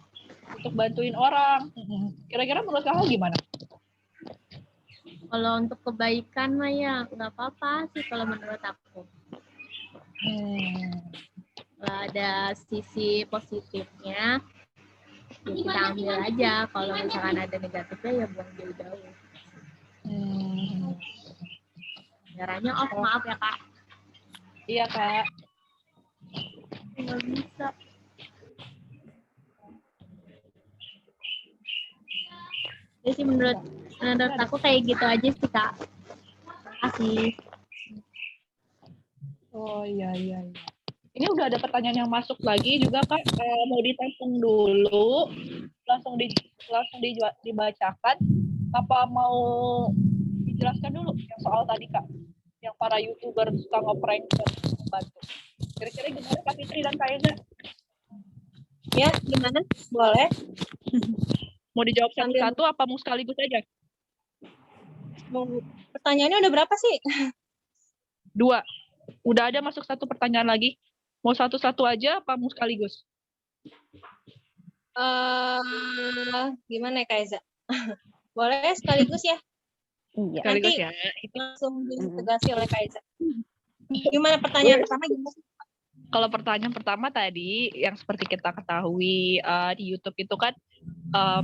untuk bantuin orang. Kira-kira menurut Kakak gimana?
Kalau untuk kebaikan mah ya nggak apa-apa sih kalau menurut aku. Kalau ada sisi positifnya, ya kita ambil aja. Kalau misalkan ada negatifnya ya buang jauh-jauh. Caranya maaf ya Kak.
Iya Kak.
Nggak bisa. Jadi sih menurut aku kayak gitu aja sih Kak. Terima kasih.
Oh iya. Ini udah ada pertanyaan yang masuk lagi juga Kak. Mau ditampung dulu, langsung dibacakan. Apa mau dijelaskan dulu yang soal tadi Kak? Yang para YouTuber suka ngeprank dan membantu. Kira-kira gimana Kak Fitri dan Kak Eza?
Ya, gimana? Boleh.
Mau dijawab satu-satu apa mau sekaligus aja?
Pertanyaannya udah berapa sih?
2. Udah ada masuk satu pertanyaan lagi. Mau satu-satu aja apa mau sekaligus?
Gimana ya Kak Eza? Boleh sekaligus ya?
Iya. Sekaligus ya.
Langsung diintegrasi oleh Kak Eza. Gimana pertanyaan pertama gimana?
Kalau pertanyaan pertama tadi yang seperti kita ketahui di YouTube itu kan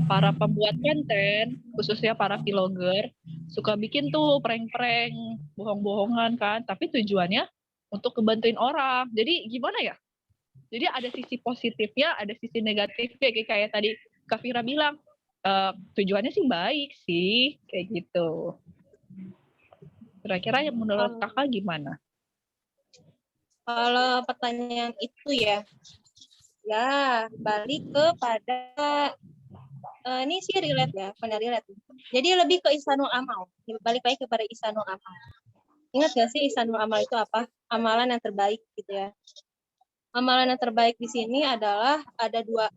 para pembuat konten, khususnya para vlogger, suka bikin tuh prank-prank, bohong-bohongan kan, tapi tujuannya untuk ngebantuin orang. Jadi gimana ya? Jadi ada sisi positifnya, ada sisi negatifnya, kayak tadi Kak Fira bilang, tujuannya sih baik sih, kayak gitu. Kira-kira yang menurut Kakak gimana?
Kalau pertanyaan itu ya balik kepada ini sih relate ya, benar relate. Jadi lebih ke Ihsanul Amal, balik lagi kepada Ihsanul Amal. Ingat gak sih Ihsanul Amal itu apa? Amalan yang terbaik gitu ya. Amalan yang terbaik di sini adalah ada dua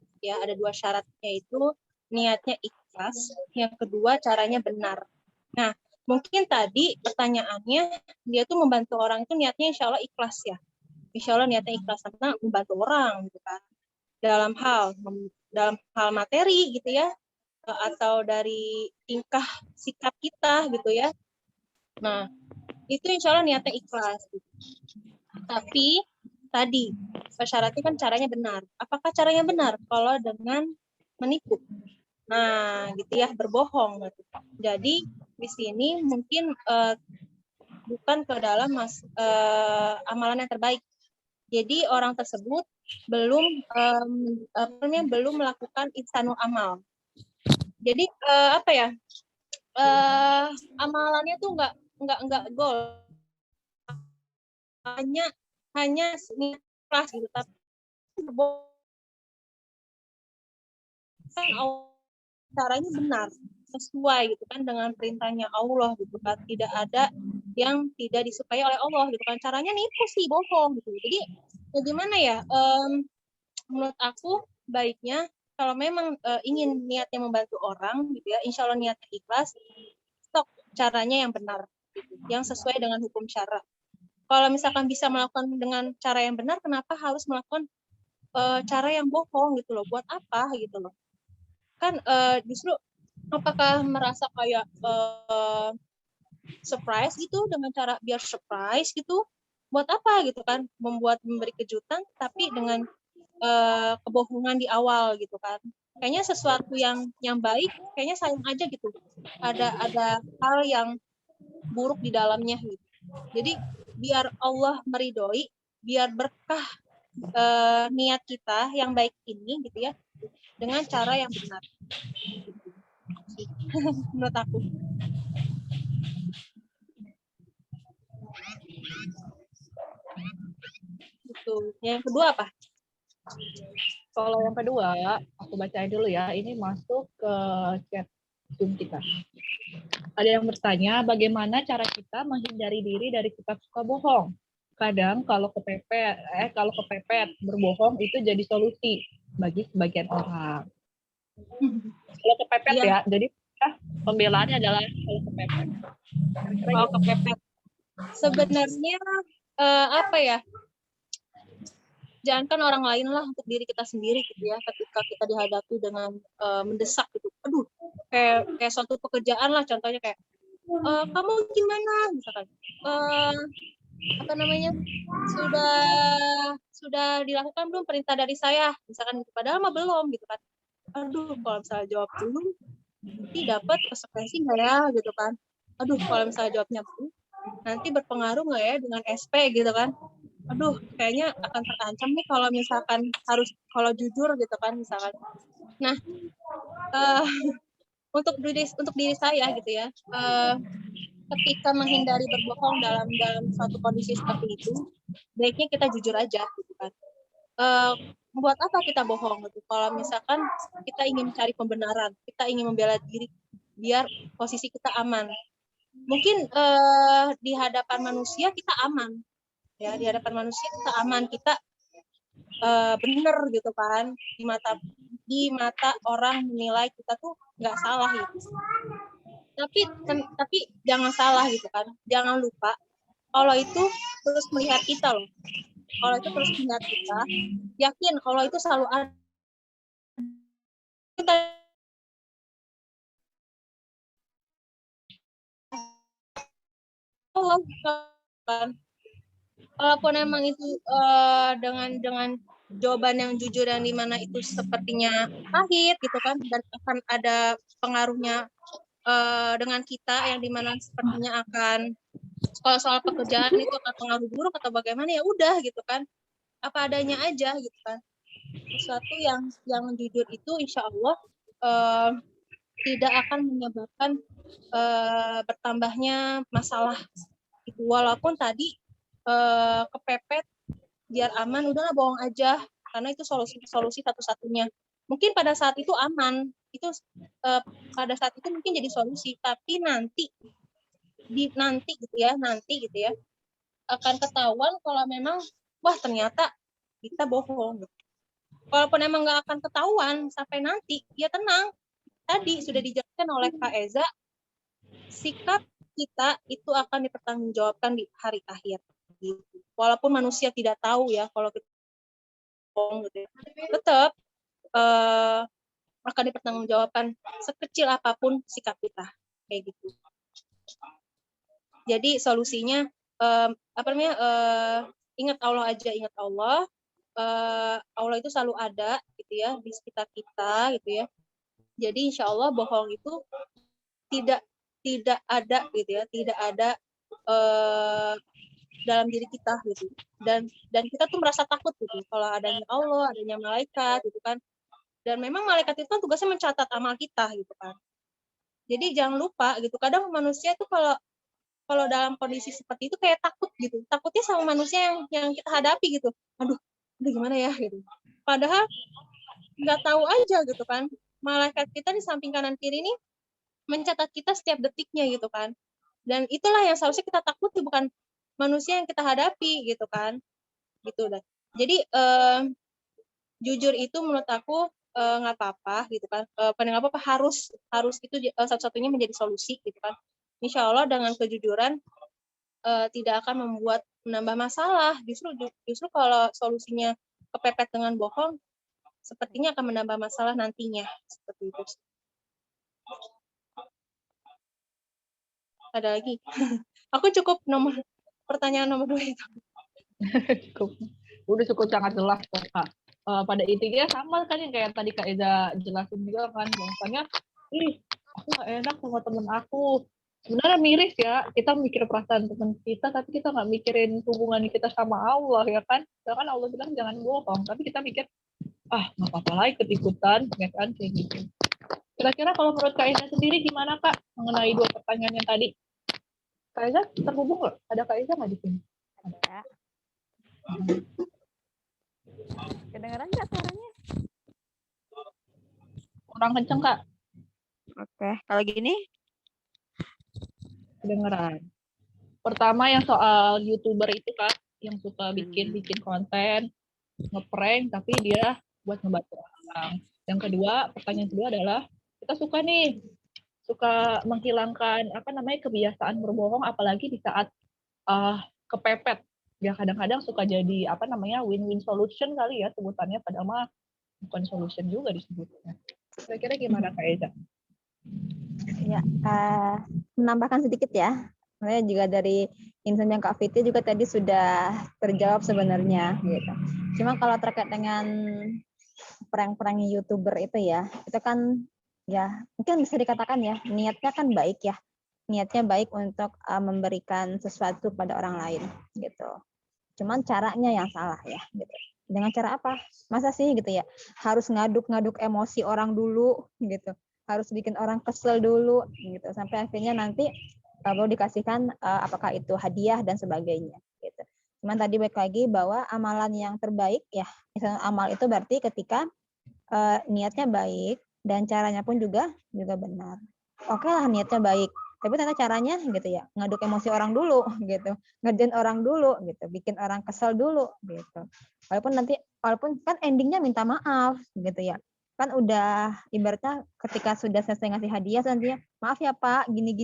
syarat, yaitu niatnya ikhlas, yang kedua caranya benar. Nah, mungkin tadi pertanyaannya dia tuh membantu orang itu niatnya insya Allah ikhlas ya. Insya Allah niatnya ikhlas karena membantu orang gitu kan. Dalam hal materi gitu ya, atau dari tingkah sikap kita gitu ya. Nah, itu insya Allah niatnya ikhlas. Gitu. Tapi tadi syaratnya kan caranya benar. Apakah caranya benar? Kalau dengan menipu. Nah, gitu ya, berbohong. Gitu. Jadi di sini mungkin bukan ke dalam amalan yang terbaik. Jadi orang tersebut belum melakukan ihsanul amal. Jadi amalannya tuh nggak goal, hanya kelas gitu, tapi caranya benar, sesuai gitu kan dengan perintahnya Allah gitu kan, tidak ada yang tidak disukai oleh Allah gitu kan. Caranya nipu sih, bohong gitu. Jadi ya gimana ya, menurut aku baiknya kalau memang ingin niatnya membantu orang gitu ya, insya Allah niatnya ikhlas, stok caranya yang benar, gitu, yang sesuai dengan hukum syara. Kalau misalkan bisa melakukan dengan cara yang benar, kenapa harus melakukan cara yang bohong gitu loh? Buat apa gitu loh? Kan justru apakah merasa kayak surprise gitu dengan cara biar surprise gitu? Buat apa gitu kan? Memberi kejutan tapi dengan kebohongan di awal gitu kan? Kayaknya sesuatu yang baik, kayaknya sayang aja gitu. Ada hal yang buruk di dalamnya gitu. Jadi biar Allah meridhoi, biar berkah niat kita yang baik ini gitu ya, dengan cara yang benar. Menurut aku. Gitu. Yang kedua apa?
Kalau yang kedua, aku bacain dulu ya. Ini masuk ke chat Zoom kita. Ada yang bertanya, bagaimana cara kita menghindari diri dari sifat suka bohong? Kadang kalau kepepet berbohong itu jadi solusi bagi sebagian orang. Kalau kepepet
Iya.
ya, jadi pembelaannya adalah kalau kepepet.
Kalau kepepet. Sebenarnya apa ya? Jangankan orang lain lah, untuk diri kita sendiri gitu ya, ketika kita dihadapi dengan mendesak gitu, aduh kayak suatu pekerjaan lah, contohnya kayak kamu gimana misalkan, apa namanya, sudah dilakukan belum perintah dari saya misalkan, padahal mah belum gitu kan, aduh kalau misalnya jawab belum nanti dapat konsekuensi nggak ya gitu kan, aduh kalau misalnya jawabnya belum nanti berpengaruh nggak ya dengan SP gitu kan, aduh kayaknya akan terancam nih kalau misalkan kalau jujur gitu kan misalkan. Nah untuk diri saya gitu ya, ketika menghindari berbohong dalam suatu kondisi seperti itu, baiknya kita jujur aja gitu kan. Buat apa kita bohong gitu? Kalau misalkan kita ingin mencari pembenaran, kita ingin membela diri biar posisi kita aman. Mungkin di hadapan manusia kita aman, ya di hadapan manusia kita aman, kita bener gitu kan, di mata orang menilai kita tuh nggak salah gitu. Tapi jangan salah gitu kan, jangan lupa Allah itu terus melihat kita loh. Allah itu terus melihat kita, yakin Allah itu selalu ada. Allah kan, walaupun emang itu dengan jawaban yang jujur yang dimana itu sepertinya pahit gitu kan, dan akan ada pengaruhnya dengan kita yang dimana sepertinya akan, kalau soal pekerjaan itu akan pengaruh buruk atau bagaimana, ya udah gitu kan, apa adanya aja gitu kan. Sesuatu yang jujur itu insya Allah tidak akan menyebabkan bertambahnya masalah itu, walaupun tadi kepepet biar aman, udahlah bohong aja karena itu solusi satu-satunya. Mungkin pada saat itu aman, itu pada saat itu mungkin jadi solusi, tapi nanti gitu ya akan ketahuan kalau memang wah ternyata kita bohong. Walaupun emang nggak akan ketahuan sampai nanti, ya tenang. Tadi sudah dijelaskan oleh Kak Eza, sikap kita itu akan dipertanggungjawabkan di hari akhir. Gitu. Walaupun manusia tidak tahu ya kalau kita bohong, gitu, tetap akan dipertanggungjawabkan sekecil apapun sikap kita, kayak gitu. Jadi solusinya ingat Allah aja, ingat Allah. Allah itu selalu ada gitu ya di sekitar kita gitu ya. Jadi insya Allah bohong itu tidak ada gitu ya, tidak ada dalam diri kita gitu. Dan kita tuh merasa takut gitu kalau adanya Allah, adanya malaikat gitu kan. Dan memang malaikat itu kan tugasnya mencatat amal kita gitu kan. Jadi jangan lupa gitu. Kadang manusia tuh kalau dalam kondisi seperti itu kayak takut gitu. Takutnya sama manusia yang kita hadapi gitu. Aduh gimana ya gitu. Padahal nggak tahu aja gitu kan. Malaikat kita di samping kanan kiri ini mencatat kita setiap detiknya gitu kan. Dan itulah yang seharusnya kita takuti, bukan manusia yang kita hadapi gitu kan. Gitu dah. Jadi jujur itu menurut aku nggak apa-apa gitu kan, pada nggak apa-apa, harus itu satu-satunya menjadi solusi gitu kan. Insya Allah dengan kejujuran tidak akan menambah masalah. Justru kalau solusinya kepepet dengan bohong, sepertinya akan menambah masalah nantinya. Seperti itu. Ada lagi? Aku cukup pertanyaan nomor 2 itu.
Cukup sangat jelas kok, Kak. Pada intinya sama kan yang kayak tadi Kak Eza jelasin juga kan, bahwasanya aku nggak enak sama temen aku. Sebenarnya miris ya, kita mikir perasaan teman kita, tapi kita nggak mikirin hubungan kita sama Allah ya kan. Sedangkan Allah bilang jangan bohong, tapi kita mikir nggak apa-apa lah ikut-ikutan, ya kan kayak gitu. Kira-kira kalau menurut Kak Eza sendiri gimana Kak mengenai 2 pertanyaan yang tadi? Kak Eza terhubung nggak? Ada Kak Eza nggak di sini?
Ada. Kedengeran nggak suaranya?
Kurang kenceng Kak.
Oke, kalau gini?
Kedengeran. Pertama yang soal YouTuber itu Kak, yang suka bikin konten, ngeprank, tapi dia buat ngebantu orang. Yang kedua, pertanyaan kedua adalah, kita suka menghilangkan kebiasaan berbohong, apalagi di saat kepepet. Ya kadang-kadang suka jadi win-win solution kali ya sebutannya, padahal mah bukan solution juga disebutnya. Kira-kira gimana Kak Eza?
Ya, menambahkan sedikit ya. Sebenarnya juga dari insan yang Kak Fitri juga tadi sudah terjawab sebenarnya gitu. Cuma kalau terkait dengan prank-prank YouTuber itu ya, itu kan ya mungkin bisa dikatakan ya niatnya kan baik ya. Niatnya baik untuk memberikan sesuatu pada orang lain gitu. Cuman caranya yang salah ya gitu. Dengan cara apa? Masa sih gitu ya harus ngaduk-ngaduk emosi orang dulu gitu. Harus bikin orang kesel dulu gitu sampai akhirnya nanti baru dikasihkan apakah itu hadiah dan sebagainya gitu. Cuman tadi balik lagi bahwa amalan yang terbaik ya, misalnya amal itu berarti ketika niatnya baik dan caranya pun juga benar. Oke lah niatnya baik, tapi ternyata caranya gitu ya ngaduk emosi orang dulu gitu, ngerjain orang dulu gitu, bikin orang kesel dulu gitu. Walaupun kan endingnya minta maaf gitu ya, kan udah ibaratnya ketika sudah selesai ngasih hadiah nantinya maaf ya Pak gini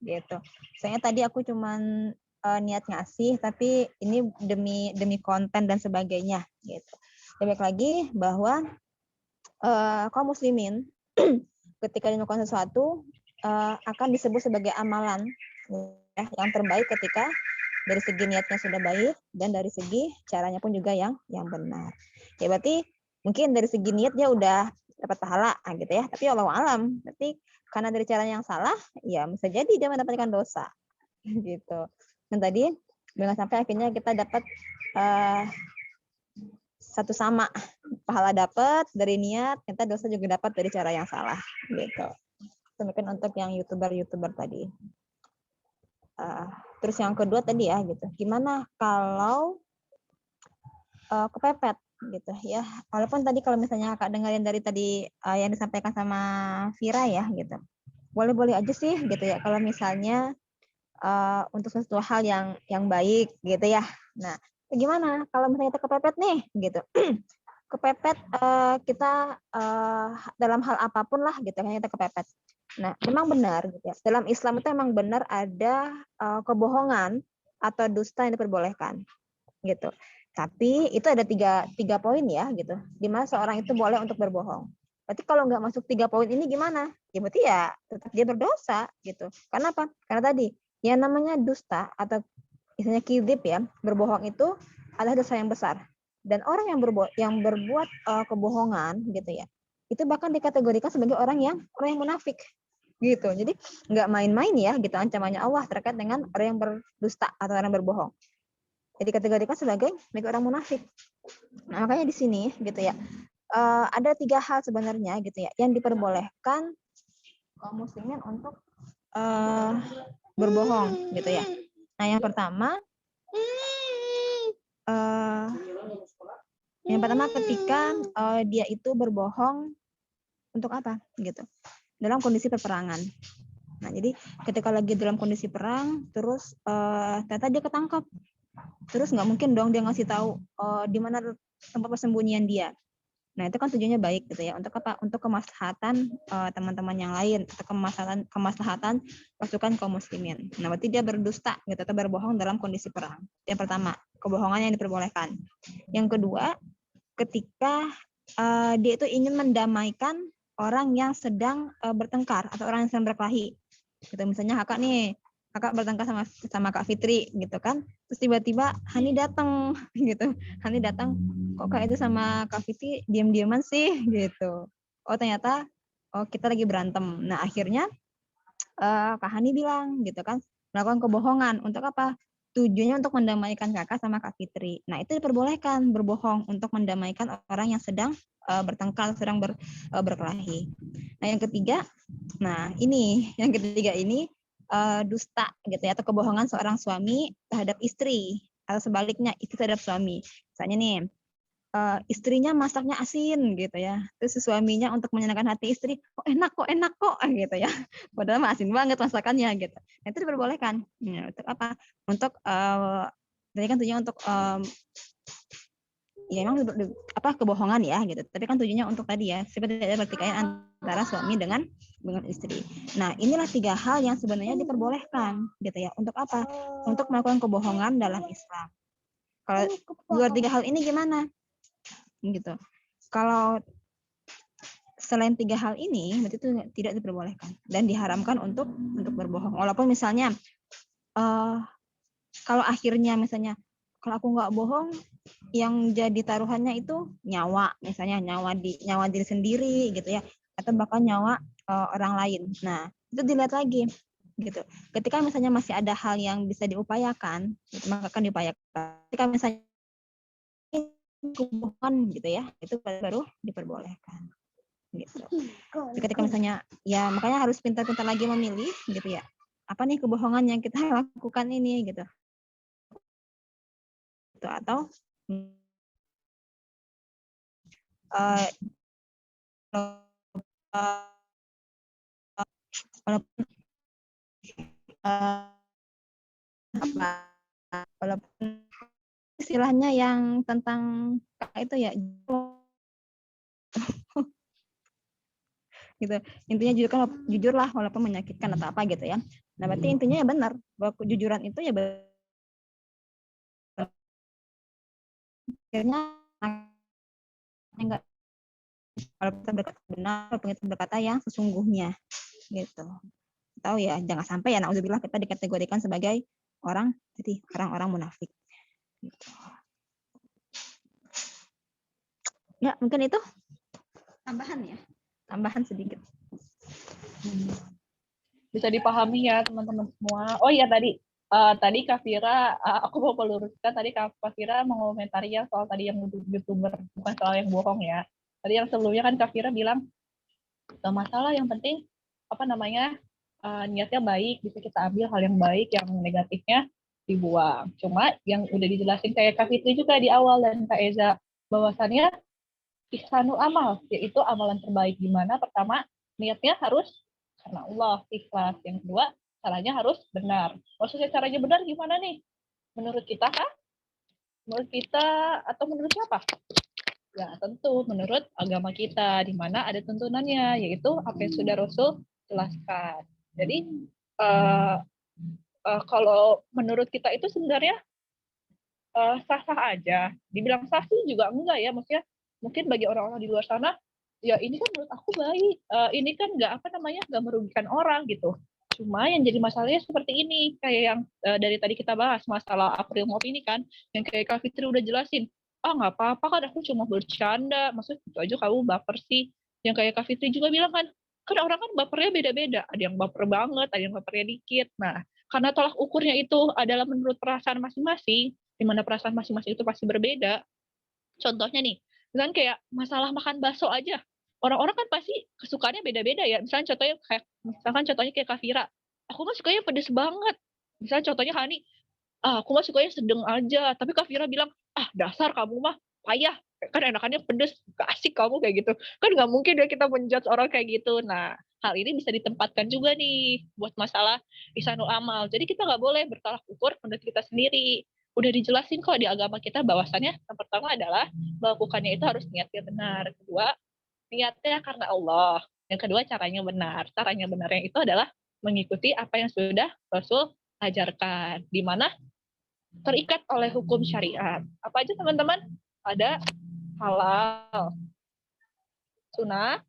gitu. Soalnya tadi aku cuman niat ngasih tapi ini demi konten dan sebagainya gitu. Balik lagi bahwa kaum muslimin ketika melakukan sesuatu akan disebut sebagai amalan ya, yang terbaik ketika dari segi niatnya sudah baik dan dari segi caranya pun juga yang benar. Ya berarti mungkin dari segi niat dia udah dapat pahala gitu ya. Tapi Allah alam, berarti karena dari caranya yang salah, ya bisa jadi dia mendapatkan dosa gitu. Dan tadi jangan sampai akhirnya kita dapat satu sama, pahala dapat dari niat, kita dosa juga dapat dari cara yang salah gitu. Mungkin untuk yang YouTuber tadi. Terus yang kedua tadi ya gitu, gimana kalau kepepet gitu ya. Walaupun tadi kalau misalnya Kak dengerin dari tadi yang disampaikan sama Vira ya gitu. Boleh-boleh aja sih gitu ya kalau misalnya untuk sesuatu hal yang baik gitu ya. Nah, gimana kalau misalnya kita kepepet nih gitu. Kepepet kita dalam hal apapun lah gitu kan kita kepepet. Nah, memang benar gitu ya. Dalam Islam itu memang benar ada kebohongan atau dusta yang diperbolehkan gitu. Tapi itu ada tiga poin ya gitu. Di mana seorang itu boleh untuk berbohong. Berarti kalau nggak masuk 3 poin ini gimana? Ya berarti ya tetap dia berdosa gitu. Karena apa? Karena tadi yang namanya dusta atau misalnya kizib ya, berbohong itu adalah dosa yang besar. Dan orang yang berbuat kebohongan gitu ya, itu bahkan dikategorikan sebagai orang yang munafik gitu. Jadi nggak main-main ya gitu ancamannya Allah terkait dengan orang yang berdusta atau orang yang berbohong. Jadi dikategorikan sebagai orang munafik. Nah, makanya di sini gitu ya ada 3 hal sebenarnya gitu ya yang diperbolehkan kaum muslimin untuk berbohong gitu ya. Nah yang pertama ketika dia itu berbohong untuk apa gitu dalam kondisi peperangan. Nah jadi ketika lagi dalam kondisi perang terus ternyata dia ketangkap, terus nggak mungkin dong dia ngasih tahu di mana tempat persembunyian dia.
Nah, itu kan tujuannya baik gitu ya. Untuk apa? Untuk kemaslahatan teman-teman yang lain, atau kemaslahatan pasukan kaum muslimin. Nah, berarti dia berdusta gitu atau berbohong dalam kondisi perang. Yang pertama, kebohongan yang diperbolehkan. Yang kedua, ketika dia itu ingin mendamaikan orang yang sedang bertengkar atau orang yang sedang berkelahi. Gitu, misalnya kakak bertengkar sama Kak Fitri gitu kan. Terus tiba-tiba Hani datang gitu. Hani datang, kok Kak itu sama Kak Fitri diam-diaman sih gitu. Oh ternyata kita lagi berantem. Nah akhirnya Kak Hani bilang gitu kan, melakukan kebohongan untuk apa? Tujuannya untuk mendamaikan kakak sama Kak Fitri. Nah itu diperbolehkan berbohong untuk mendamaikan orang yang sedang bertengkar, sedang berkelahi. Nah yang ketiga, yang ketiga ini dusta gitu ya, atau kebohongan seorang suami terhadap istri atau sebaliknya istri terhadap suami. Misalnya nih istrinya masaknya asin gitu ya, terus si suaminya untuk menyenangkan hati istri, kok enak kok gitu ya, padahal mah asin banget masakannya gitu. Nah, itu diperbolehkan. Ya, untuk apa? Untuk tadi kan tujuannya untuk ya emang kebohongan ya gitu, tapi kan tujuannya untuk tadi ya supaya tidak ada pertikaian antara suami dengan istri. Nah inilah 3 hal yang sebenarnya diperbolehkan gitu ya. Untuk apa? Untuk melakukan kebohongan dalam Islam. Kalau luar 3 hal ini gimana gitu? Kalau selain 3 hal ini berarti itu tidak diperbolehkan dan diharamkan untuk berbohong. Walaupun misalnya kalau akhirnya misalnya kalau aku nggak bohong, yang jadi taruhannya itu nyawa, misalnya nyawa diri sendiri gitu ya, atau bahkan nyawa orang lain. Nah itu dilihat lagi gitu. Ketika misalnya masih ada hal yang bisa diupayakan, gitu, maka akan diupayakan. Ketika misalnya kebohongan gitu ya, itu baru diperbolehkan. Gitu. Jadi ketika misalnya ya makanya harus pintar-pintar lagi memilih gitu ya. Apa nih kebohongan yang kita lakukan ini gitu. Atau walaupun istilahnya yang tentang itu ya gitu, intinya jujurlah walaupun menyakitkan atau apa gitu ya. Nah berarti intinya ya benar bahwa kejujuran itu ya akhirnya enggak, kalau kita berkata benar, walaupun kita berkata yang sesungguhnya gitu. Tahu ya jangan sampai ya nauzubillah kita dikategorikan sebagai orang-orang munafik gitu. Ya mungkin itu tambahan sedikit.
Bisa dipahami ya teman-teman semua. Oh iya tadi Kak Fira, aku mau meluruskan tadi Kak Fira mengomentari yang soal tadi yang YouTuber, bukan soal yang bohong ya. Tadi yang sebelumnya kan Kak Fira bilang gak masalah, yang penting niatnya baik, bisa kita ambil hal yang baik, yang negatifnya dibuang. Cuma yang udah dijelasin kayak Kak Fitri juga di awal dan Kak Eza, bahwasannya ihsanul amal, yaitu amalan terbaik, di mana pertama niatnya harus karena Allah, ikhlas. Yang kedua, caranya harus benar. Maksudnya caranya benar gimana nih? Menurut kita kah? Menurut kita atau menurut siapa? Ya tentu menurut agama kita, di mana ada tuntunannya, yaitu apa yang sudah Rasul jelaskan. Jadi kalau menurut kita itu sebenarnya sah-sah aja. Dibilang sah sih juga enggak ya, maksudnya mungkin bagi orang-orang di luar sana, ya ini kan menurut aku baik, ini kan nggak merugikan orang gitu. Cuma yang jadi masalahnya seperti ini, kayak yang dari tadi kita bahas masalah April Mop ini kan, yang kayak Kak Fitri udah jelasin, nggak apa-apa kan aku cuma bercanda, maksudnya itu aja kamu baper sih. Yang kayak Kak Fitri juga bilang kan orang kan bapernya beda-beda, ada yang baper banget, ada yang bapernya dikit. Nah, karena tolak ukurnya itu adalah menurut perasaan masing-masing, di mana perasaan masing-masing itu pasti berbeda. Contohnya nih, misalnya kayak masalah makan bakso aja, orang-orang kan pasti kesukaannya beda-beda ya. Misalkan contohnya kayak Kak Fira, aku mah sukanya pedes banget. Misalnya contohnya Hani, aku mah sukanya sedang aja. Tapi Kak Fira bilang, dasar kamu mah payah, kan enakannya pedes, gak asik kamu kayak gitu. Kan nggak mungkin ya kita menjudge orang kayak gitu. Nah, hal ini bisa ditempatkan juga nih buat masalah ihsanul amal. Jadi kita nggak boleh bertolak ukur menurut kita sendiri. udah dijelasin kok di agama kita bahwasannya yang pertama adalah melakukannya itu harus niatnya benar. Kedua, niatnya karena Allah. Yang kedua, caranya benar. Caranya benarnya itu adalah mengikuti apa yang sudah Rasul ajarkan, di mana terikat oleh hukum syariat. Apa aja teman-teman? Ada halal, sunnah,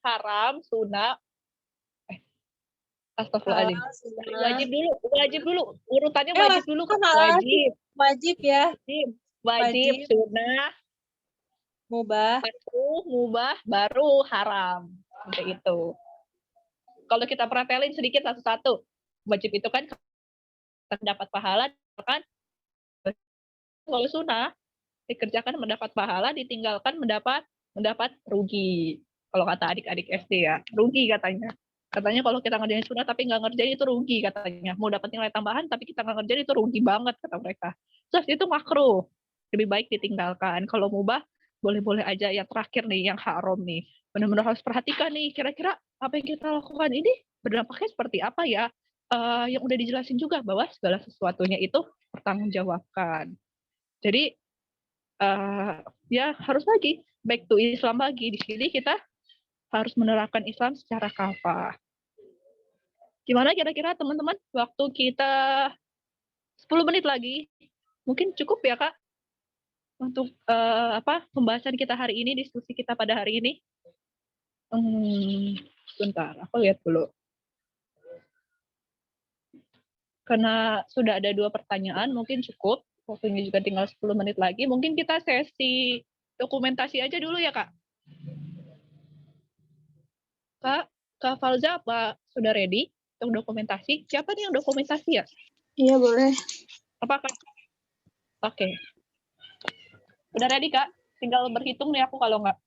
haram, sunnah, astagfirullahaladzim.
Halal, sunnah.
Wajib dulu. Urutannya wajib dulu.
kan halal
Wajib,
wajib ya,
wajib,
Wajib.
sunnah,
mubah.
mubah, baru haram. Seperti itu. Kalau kita pretelin sedikit satu-satu, wajib itu kan terdapat pahala, kan? Kalau sunnah dikerjakan mendapat pahala, ditinggalkan mendapat rugi. Kalau kata adik-adik SD ya, rugi katanya. Katanya kalau kita ngerjain sunnah tapi nggak ngerjain itu rugi katanya. Mau dapat nilai tambahan tapi kita nggak ngerjain itu rugi banget kata mereka. Terus itu makruh, lebih baik ditinggalkan. Kalau mubah boleh-boleh aja. Yang terakhir nih, yang haram nih, benar-benar harus perhatikan nih, kira-kira apa yang kita lakukan ini berdampaknya seperti apa ya. Yang udah dijelasin juga bahwa segala sesuatunya itu pertanggungjawabkan. Jadi ya harus lagi back to Islam lagi. Di sini kita harus menerapkan Islam secara kafah. Gimana kira-kira teman-teman? Waktu kita 10 menit lagi, mungkin cukup ya Kak untuk pembahasan kita hari ini, diskusi kita pada hari ini. Sebentar, aku lihat dulu. Karena sudah ada 2 pertanyaan, mungkin cukup. Waktunya juga tinggal 10 menit lagi. Mungkin kita sesi dokumentasi aja dulu ya, Kak. Kak Falza, apa sudah ready untuk dokumentasi? Siapa nih yang dokumentasi ya?
Iya, boleh.
Apakah? Oke. Udah ready, Kak? Tinggal berhitung nih aku kalau nggak.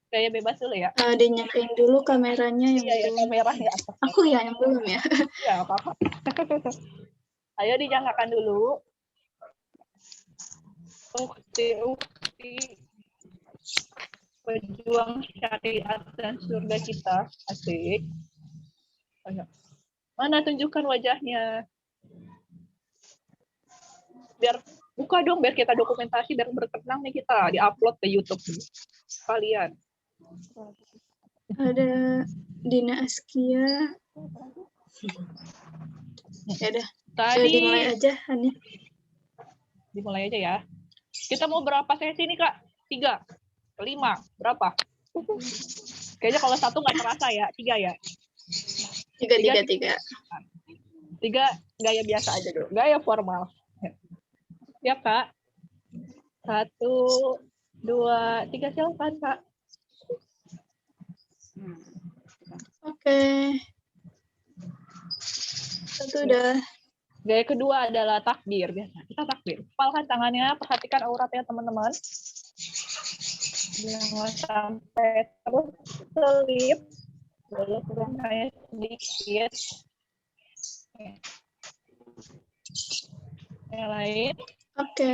Gaya bebas dulu ya.
Dinyalain dulu kameranya yang
Iya,
belum.
kameranya.
Aku ya yang belum ya.
Ya, apa-apa. Ayo dinyalakan dulu. Ukti pejuang syariat dan surga kita. Asik. Ayo. Mana tunjukkan wajahnya. Biar buka dong, biar kita dokumentasi, biar berkenang nih kita. Di-upload ke YouTube kalian.
Ada Dina Askia. Ya udah.
Tadi
Dimulai aja, Hani.
dimulai aja ya. Kita mau berapa sesi nih, Kak? 3, 5, berapa? Kayaknya kalau 1 nggak terasa ya, 3 ya.
3.
3 gaya biasa aja dulu, gaya formal. Siap, Kak? 1, 2, 3, silakan, Kak.
Oke. Satu udah.
Gaya kedua adalah takbir. Biasa kita takbir. Kepalkan tangannya, perhatikan auratnya teman-teman. Jangan sampai terus selip. Boleh kurangnya sedikit. Yang lain.
Oke.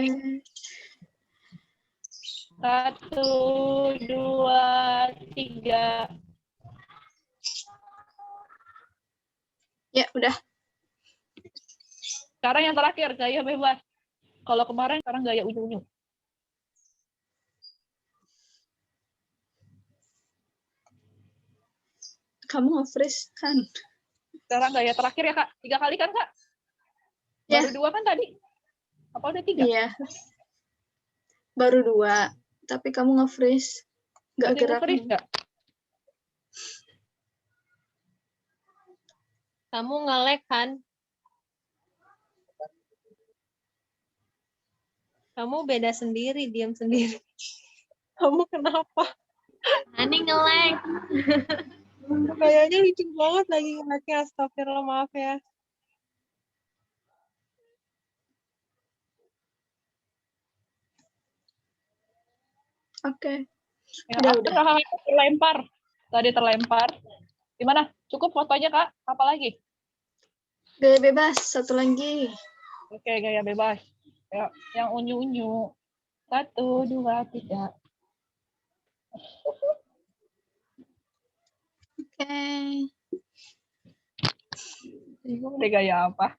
1, 2, 3.
Ya, udah.
Sekarang yang terakhir, gaya bebas. Kalau kemarin, sekarang gaya unyu-unyu.
Kamu nge-freeze kan?
Sekarang gaya terakhir ya, Kak. 3 kali kan, Kak?
Ya.
Baru 2 kan tadi? Apa udah 3?
Iya. Baru 2. Tapi kamu nge-freeze. Nggak
Tadi
gerak.
nge-freeze nggak?
Kamu nge-lag kan? Kamu beda sendiri, diam sendiri. Kamu kenapa?
Hani nge-lag.
Kayaknya lucu banget lagi ngeliatnya. Astagfirullah, maaf ya.
Oke.
Ya,
Udah.
terlempar. Tadi terlempar. Gimana? Cukup fotonya, Kak? Apa lagi?
Gaya bebas. Satu lagi.
Oke, gaya bebas. Ya, yang unyu-unyu. 1, 2, 3.
Oke.
Bingung deh gaya apa.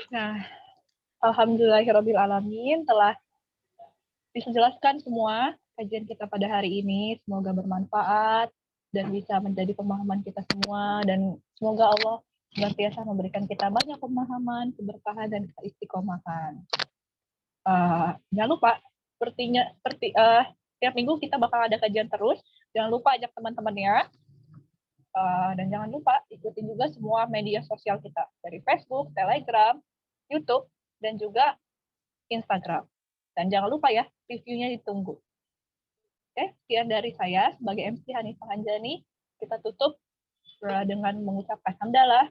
Nah, alhamdulillahirrabbilalamin telah dijelaskan semua kajian kita pada hari ini. Semoga bermanfaat dan bisa menjadi pemahaman kita semua, dan semoga Allah senantiasa memberikan kita banyak pemahaman, keberkahan, dan keistiqomahan. Jangan lupa, seperti tiap minggu kita bakal ada kajian terus. Jangan lupa ajak teman-temannya. Dan jangan lupa ikutin juga semua media sosial kita dari Facebook, Telegram, YouTube, dan juga Instagram. Dan jangan lupa ya, reviewnya ditunggu. Oke, sekian dari saya sebagai MC Hanifah Hanjani. Kita tutup dengan mengucapkan hamdalah,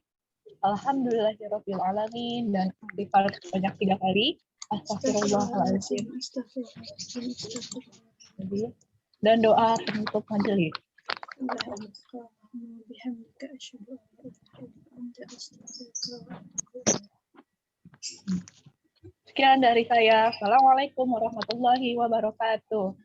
alhamdulillahirabbil alamin, dan istighfar sebanyak 3 kali. Astagfirullahaladzim. Dan doa penutup majelis. Sekian dari saya. Assalamualaikum warahmatullahi wabarakatuh.